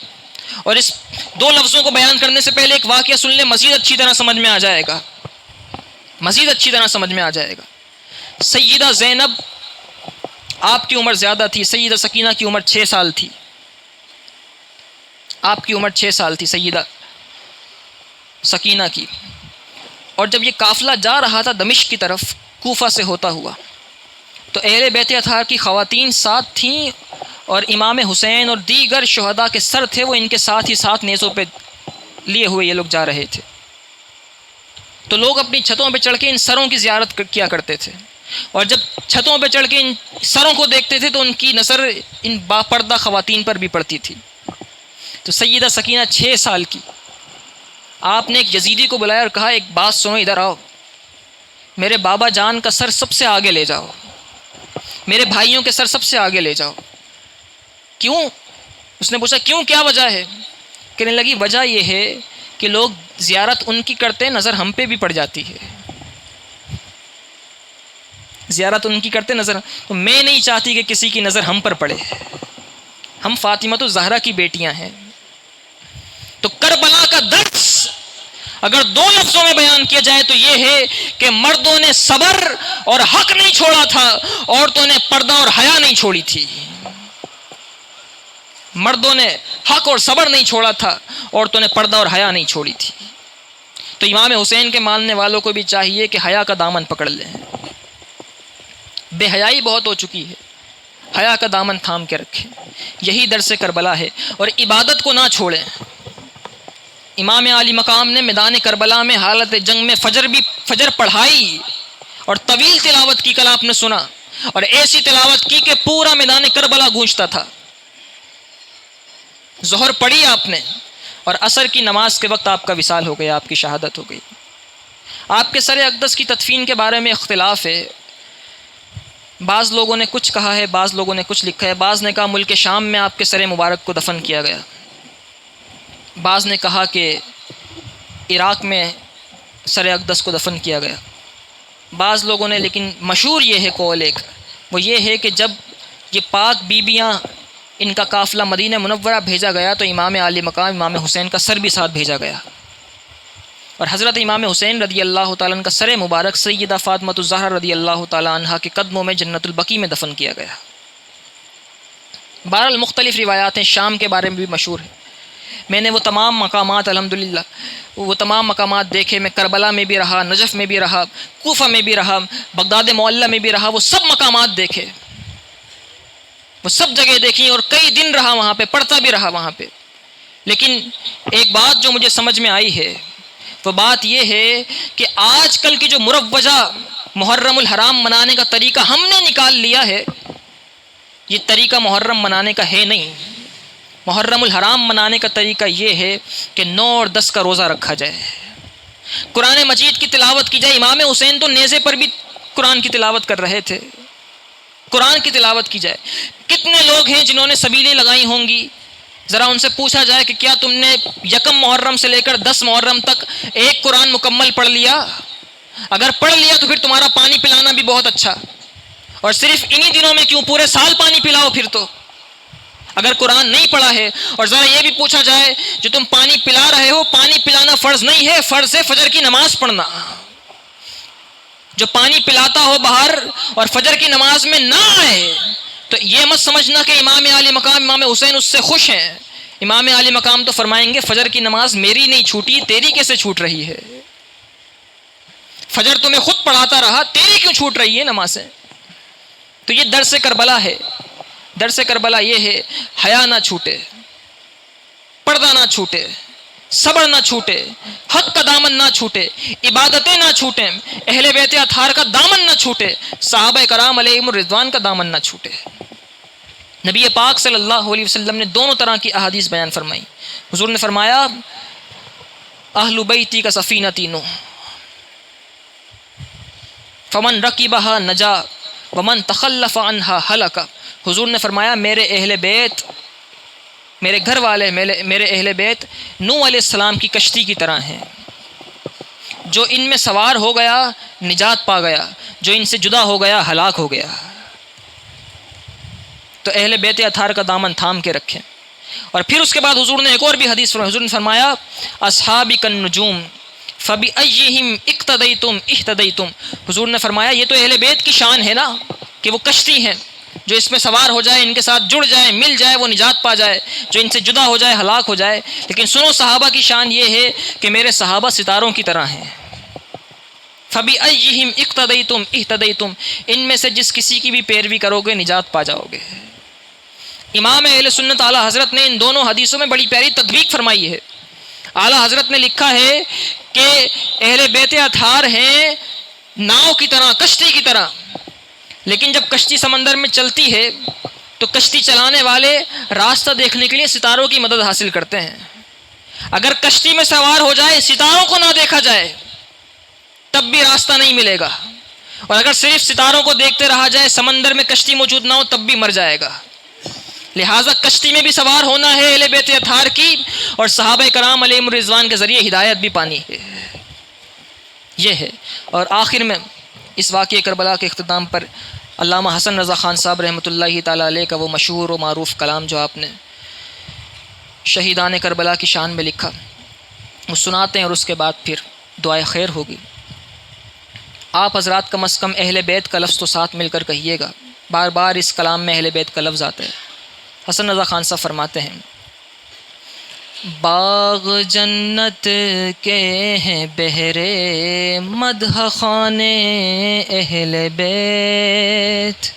A: اور اس 2 لفظوں کو بیان کرنے سے پہلے ایک واقعہ سن لیں، مزید اچھی طرح سمجھ میں آ جائے گا، مزید اچھی طرح سمجھ میں آ جائے گا. سیدہ زینب، آپ کی عمر زیادہ تھی، سیدہ سکینہ کی عمر 6 سال تھی، آپ کی عمر 6 سال تھی سیدہ سکینہ کی. اور جب یہ قافلہ جا رہا تھا دمشق کی طرف کوفہ سے ہوتا ہوا، تو اہل بیت اطہار کی خواتین ساتھ تھیں، اور امام حسین اور دیگر شہداء کے سر تھے وہ ان کے ساتھ ہی ساتھ نیزوں پہ لیے ہوئے یہ لوگ جا رہے تھے. تو لوگ اپنی چھتوں پہ چڑھ کے ان سروں کی زیارت کیا کرتے تھے، اور جب چھتوں پہ چڑھ کے ان سروں کو دیکھتے تھے تو ان کی نظر ان باپردہ خواتین پر بھی پڑتی تھی. تو سیدہ سکینہ 6 سال کی، آپ نے ایک یزیدی کو بلایا اور کہا ایک بات سنو، ادھر آؤ، میرے بابا جان کا سر سب سے آگے لے جاؤ، میرے بھائیوں کے سر سب سے آگے لے جاؤ. کیوں؟ اس نے پوچھا کیوں، کیا وجہ ہے؟ کہنے لگی وجہ یہ ہے کہ لوگ زیارت ان کی کرتے نظر ہم پہ بھی پڑ جاتی ہے، زیارت ان کی کرتے نظر، تو میں نہیں چاہتی کہ کسی کی نظر ہم پر پڑے، ہم فاطمہ الزہرا کی بیٹیاں ہیں. تو کربلا کا درس اگر 2 لفظوں میں بیان کیا جائے تو یہ ہے کہ مردوں نے صبر اور حق نہیں چھوڑا تھا، عورتوں نے پردہ اور حیا نہیں چھوڑی تھی. مردوں نے حق اور صبر نہیں چھوڑا تھا، عورتوں نے پردہ اور حیا نہیں چھوڑی تھی. تو امام حسین کے ماننے والوں کو بھی چاہیے کہ حیا کا دامن پکڑ لیں. بے حیائی بہت ہو چکی ہے، حیا کا دامن تھام کے رکھیں. یہی درس کربلا ہے. اور عبادت کو نہ چھوڑیں. امام علی مقام نے میدان کربلا میں حالت جنگ میں فجر پڑھائی اور طویل تلاوت کی، کل آپ نے سنا، اور ایسی تلاوت کی کہ پورا میدان کربلا گونجتا تھا. ظہر پڑھی آپ نے، اور عصر کی نماز کے وقت آپ کا وصال ہو گیا، آپ کی شہادت ہو گئی. آپ کے سر اقدس کی تدفین کے بارے میں اختلاف ہے. بعض لوگوں نے کچھ کہا ہے، بعض لوگوں نے کچھ لکھا ہے. بعض نے کہا ملک شام میں آپ کے سر مبارک کو دفن کیا گیا، بعض نے کہا کہ عراق میں سر اقدس کو دفن کیا گیا. بعض لوگوں نے، لیکن مشہور یہ ہے قول ایک، وہ یہ ہے کہ جب یہ پاک بیبیاں ان کا قافلہ مدینہ منورہ بھیجا گیا تو امام علی مقام امام حسین کا سر بھی ساتھ بھیجا گیا، اور حضرت امام حسین رضی اللہ تعالیٰ عنہ کا سر مبارک سیدہ فاطمہ الزہرا رضی اللہ تعالیٰ عنہ کے قدموں میں جنت البقیع میں دفن کیا گیا. بہرحال مختلف روایات ہیں. شام کے بارے میں بھی مشہور ہے. میں نے وہ تمام مقامات الحمدللہ وہ تمام مقامات دیکھے. میں کربلا میں بھی رہا، نجف میں بھی رہا، کوفہ میں بھی رہا، بغداد معلیٰ میں بھی رہا. وہ سب مقامات دیکھے، وہ سب جگہ دیکھی، اور کئی دن رہا وہاں پہ، پڑھتا بھی رہا وہاں پہ. لیکن ایک بات جو مجھے سمجھ میں آئی ہے وہ بات یہ ہے کہ آج کل کی جو مروجہ محرم الحرام منانے کا طریقہ ہم نے نکال لیا ہے، یہ طریقہ محرم منانے کا ہے نہیں. محرم الحرام منانے کا طریقہ یہ ہے کہ 9 اور 10 کا روزہ رکھا جائے، قرآن مجید کی تلاوت کی جائے۔ امام حسین تو نیزے پر بھی قرآن کی تلاوت کر رہے تھے، قرآن کی تلاوت کی جائے۔ کتنے لوگ ہیں جنہوں نے سبیلیں لگائی ہوں گی، ذرا ان سے پوچھا جائے کہ کیا تم نے 1 محرم سے لے کر 10 محرم تک ایک قرآن مکمل پڑھ لیا؟ اگر پڑھ لیا تو پھر تمہارا پانی پلانا بھی بہت اچھا، اور صرف انہی دنوں میں کیوں، پورے سال پانی پلاؤ پھر تو، اگر قرآن نہیں پڑھا ہے۔ اور ذرا یہ بھی پوچھا جائے جو تم پانی پلا رہے ہو، پانی پلانا فرض نہیں ہے، فرض ہے فجر کی نماز پڑھنا۔ جو پانی پلاتا ہو باہر اور فجر کی نماز میں نہ آئے تو یہ مت سمجھنا کہ امام عالی مقام امام حسین اس سے خوش ہیں۔ امام عالی مقام تو فرمائیں گے فجر کی نماز میری نہیں چھوٹی، تیری کیسے چھوٹ رہی ہے؟ فجر تو میں خود پڑھاتا رہا، تیری کیوں چھوٹ رہی ہے نمازیں؟ تو یہ درس کربلا ہے۔ درس کربلا یہ ہے، حیا نہ چھوٹے، پردہ نہ چھوٹے، صبر نہ چھوٹے، حق کا دامن نہ چھوٹے، عبادتیں نہ چھوٹیں، اہل بیت اطہار کا دامن نہ چھوٹے، صحابہ کرام علیہم الرضوان کا دامن نہ چھوٹے۔ نبی پاک صلی اللہ علیہ وسلم نے دونوں طرح کی احادیث بیان فرمائی۔ حضور نے فرمایا اہل بیتی کا سفینۃ نوح، فمن رکبھا نجا ومن تخلف عنہا ہلک۔ حضور نے فرمایا میرے اہل بیت، میرے گھر والے، میرے اہل بیت نوح علیہ السلام کی کشتی کی طرح ہیں، جو ان میں سوار ہو گیا نجات پا گیا، جو ان سے جدا ہو گیا ہلاک ہو گیا۔ تو اہل بیت اطہار کا دامن تھام کے رکھیں۔ اور پھر اس کے بعد حضور نے ایک اور بھی حدیث فرمائی۔ حضور نے فرمایا اصحابی کالنجوم فبأیہم اقتدیتم اہتدیتم۔ حضور نے فرمایا یہ تو اہل بیت کی شان ہے نا کہ وہ کشتی ہیں، جو اس میں سوار ہو جائے، ان کے ساتھ جڑ جائے، مل جائے، وہ نجات پا جائے، جو ان سے جدا ہو جائے ہلاک ہو جائے۔ لیکن سنو صحابہ کی شان یہ ہے کہ میرے صحابہ ستاروں کی طرح ہیں۔ فبأیہم اقتدیتم اہتدیتم، ان میں سے جس کسی کی بھی پیروی کرو گے نجات پا جاؤ گے۔ امام اہل سنت اعلیٰ حضرت نے ان دونوں حدیثوں میں بڑی پیاری تطبیق فرمائی ہے۔ اعلیٰ حضرت نے لکھا ہے کہ اہل بیت اطہار ہیں ناؤ کی طرح، کشتی کی طرح، لیکن جب کشتی سمندر میں چلتی ہے تو کشتی چلانے والے راستہ دیکھنے کے لیے ستاروں کی مدد حاصل کرتے ہیں۔ اگر کشتی میں سوار ہو جائے، ستاروں کو نہ دیکھا جائے، تب بھی راستہ نہیں ملے گا، اور اگر صرف ستاروں کو دیکھتے رہا جائے، سمندر میں کشتی موجود نہ ہو، تب بھی مر جائے گا۔ لہٰذا کشتی میں بھی سوار ہونا ہے اہل بیت اطہار کی، اور صحابہ کرام علیہم الرضوان کے ذریعے ہدایت بھی پانی ہے، یہ ہے۔ اور آخر میں اس واقعہ کربلا کے اختتام پر علامہ حسن رضا خان صاحب رحمۃ اللہ تعالیٰ علیہ کا وہ مشہور و معروف کلام جو آپ نے شہیدان کربلا کی شان میں لکھا، وہ سناتے ہیں، اور اس کے بعد پھر دعائے خیر ہوگی۔ آپ حضرات کم از کم اہل بیت کا لفظ تو ساتھ مل کر کہیے گا، بار بار اس کلام میں اہل بیت کا لفظ آتا ہے۔ حسن رضا خان صاحب فرماتے ہیں باغ جنت کے ہیں بہرے مدح خانے اہل بیت،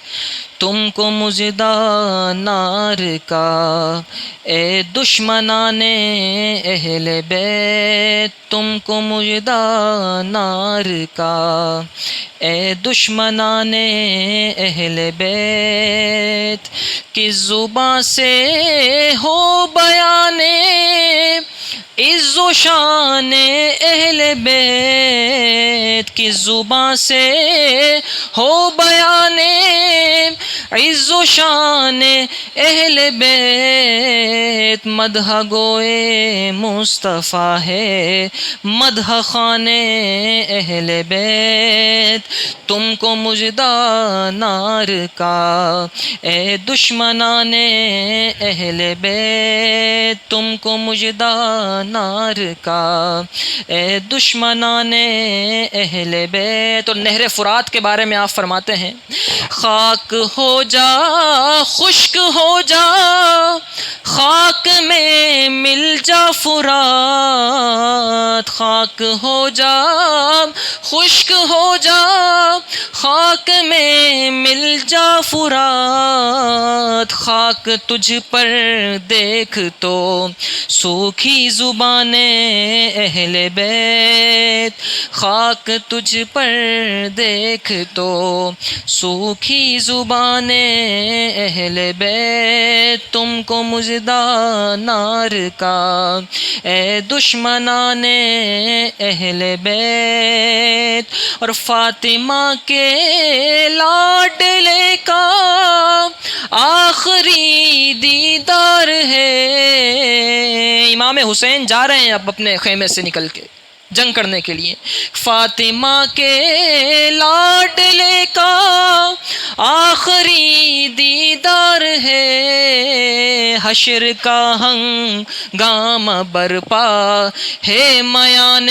A: تم کو مژدہ نار کا اے دشمنان اہل بیت، تم کو مژدہ نار کا اے دشمنان اہل بیت، کس زباں سے ہو بیان عز و شان اہل بیت، کس زباں سے ہو بیان عز و شان اہل بیت، مدح گوئے مصطفیٰ ہے مدح خانے اہل بیت، تم کو مژدہ نار کا اے دشمنان اہل بیت، تم کو مژدہ نار کا اے دشمنان اہل بیت۔ اور نہر فرات کے بارے میں آپ فرماتے ہیں خاک ہو جا خشک ہو جا خاک میں مل جا فرات، خاک ہو جا خشک ہو جا خاک میں مل جا فرات، خاک تجھ پر دیکھ تو سوکھی زبانیں اہل بیت، خاک تجھ پر دیکھ تو سوکھی زبانیں اہل بیت، تم کو مژدہ نار کا اے دشمنان اہل بیت، اور فاطمہ کے لاڈلے کا آخری دیدار ہے۔ امام حسین جا رہے ہیں اب اپنے خیمے سے نکل کے جنگ کرنے کے لیے، فاطمہ کے لاڈلے کا آخری دیدار ہے، حشر کا ہنگامہ برپا ہے میان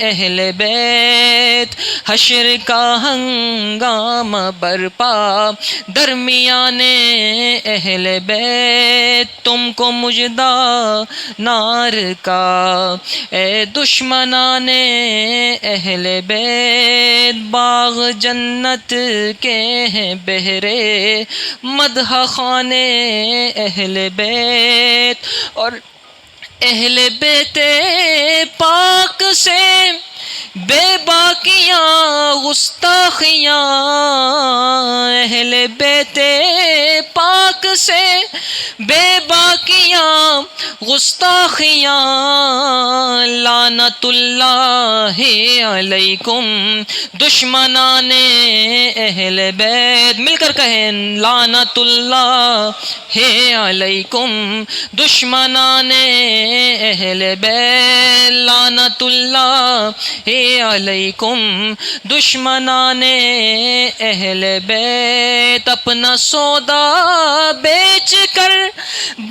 A: اہل بیت، حشر کا ہنگامہ برپا درمیان اہل بیت، تم کو مژدہ نار کا اے دشمنان اہل بیت، باغ جنت کے ہیں بہرے مدح خانے اہل بیت، اور اہل بیت پاک سے بے باکیاں گستاخیاں، اہل بیت پاک سے بے باکیاں گستاخیاں، لعنت اللہ علیکم دشمنان اہل بیت، مل کر کہیں لعنت اللہ علیکم دشمنان اہل بیت، لعنت اللہ علیکم دشمنان اہل بیت، اپنا سودا بیچ کر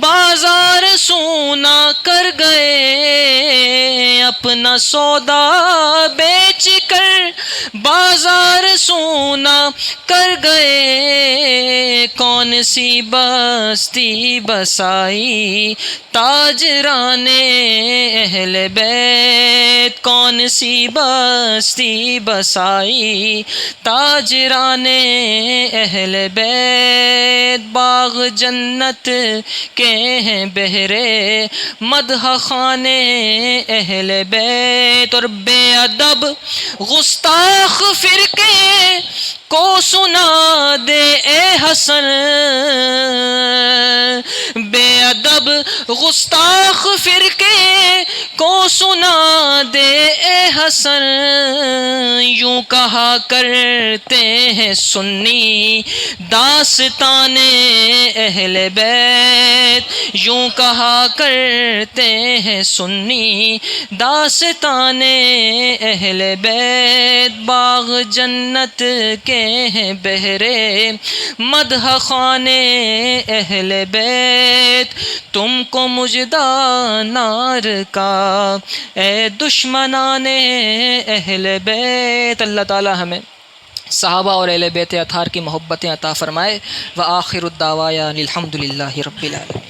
A: بازار سونا کر گئے، اپنا سودا بیچ کر بازار سونا کر گئے، کون سی بستی بسائی تاجران اہل بیت، کون سی بستی بسائی تاجران اہل بیت، باغ جنت کے ہیں بہرے مدح خانے اہل بیت، اور بے ادب گستاخ فرقے کو سنا دے اے حسن، بے ادب گستاخ فرقے کو سنا دے اے حسن، یوں کہا کرتے ہیں سنی داستان اہل بیت، یوں کہا کرتے ہیں سنی داستان اہل بیت، باغ جنت کے ہیں بہرے مدح خانے اہل بیت، تم کو مژدہ نار کا اے دشمنان اہل بیت۔ اللہ تعالی ہمیں صحابہ اور اہل بیت اطہار کی محبتیں عطا فرمائے، وآخر الدعوانا الحمد للہ رب العالمین۔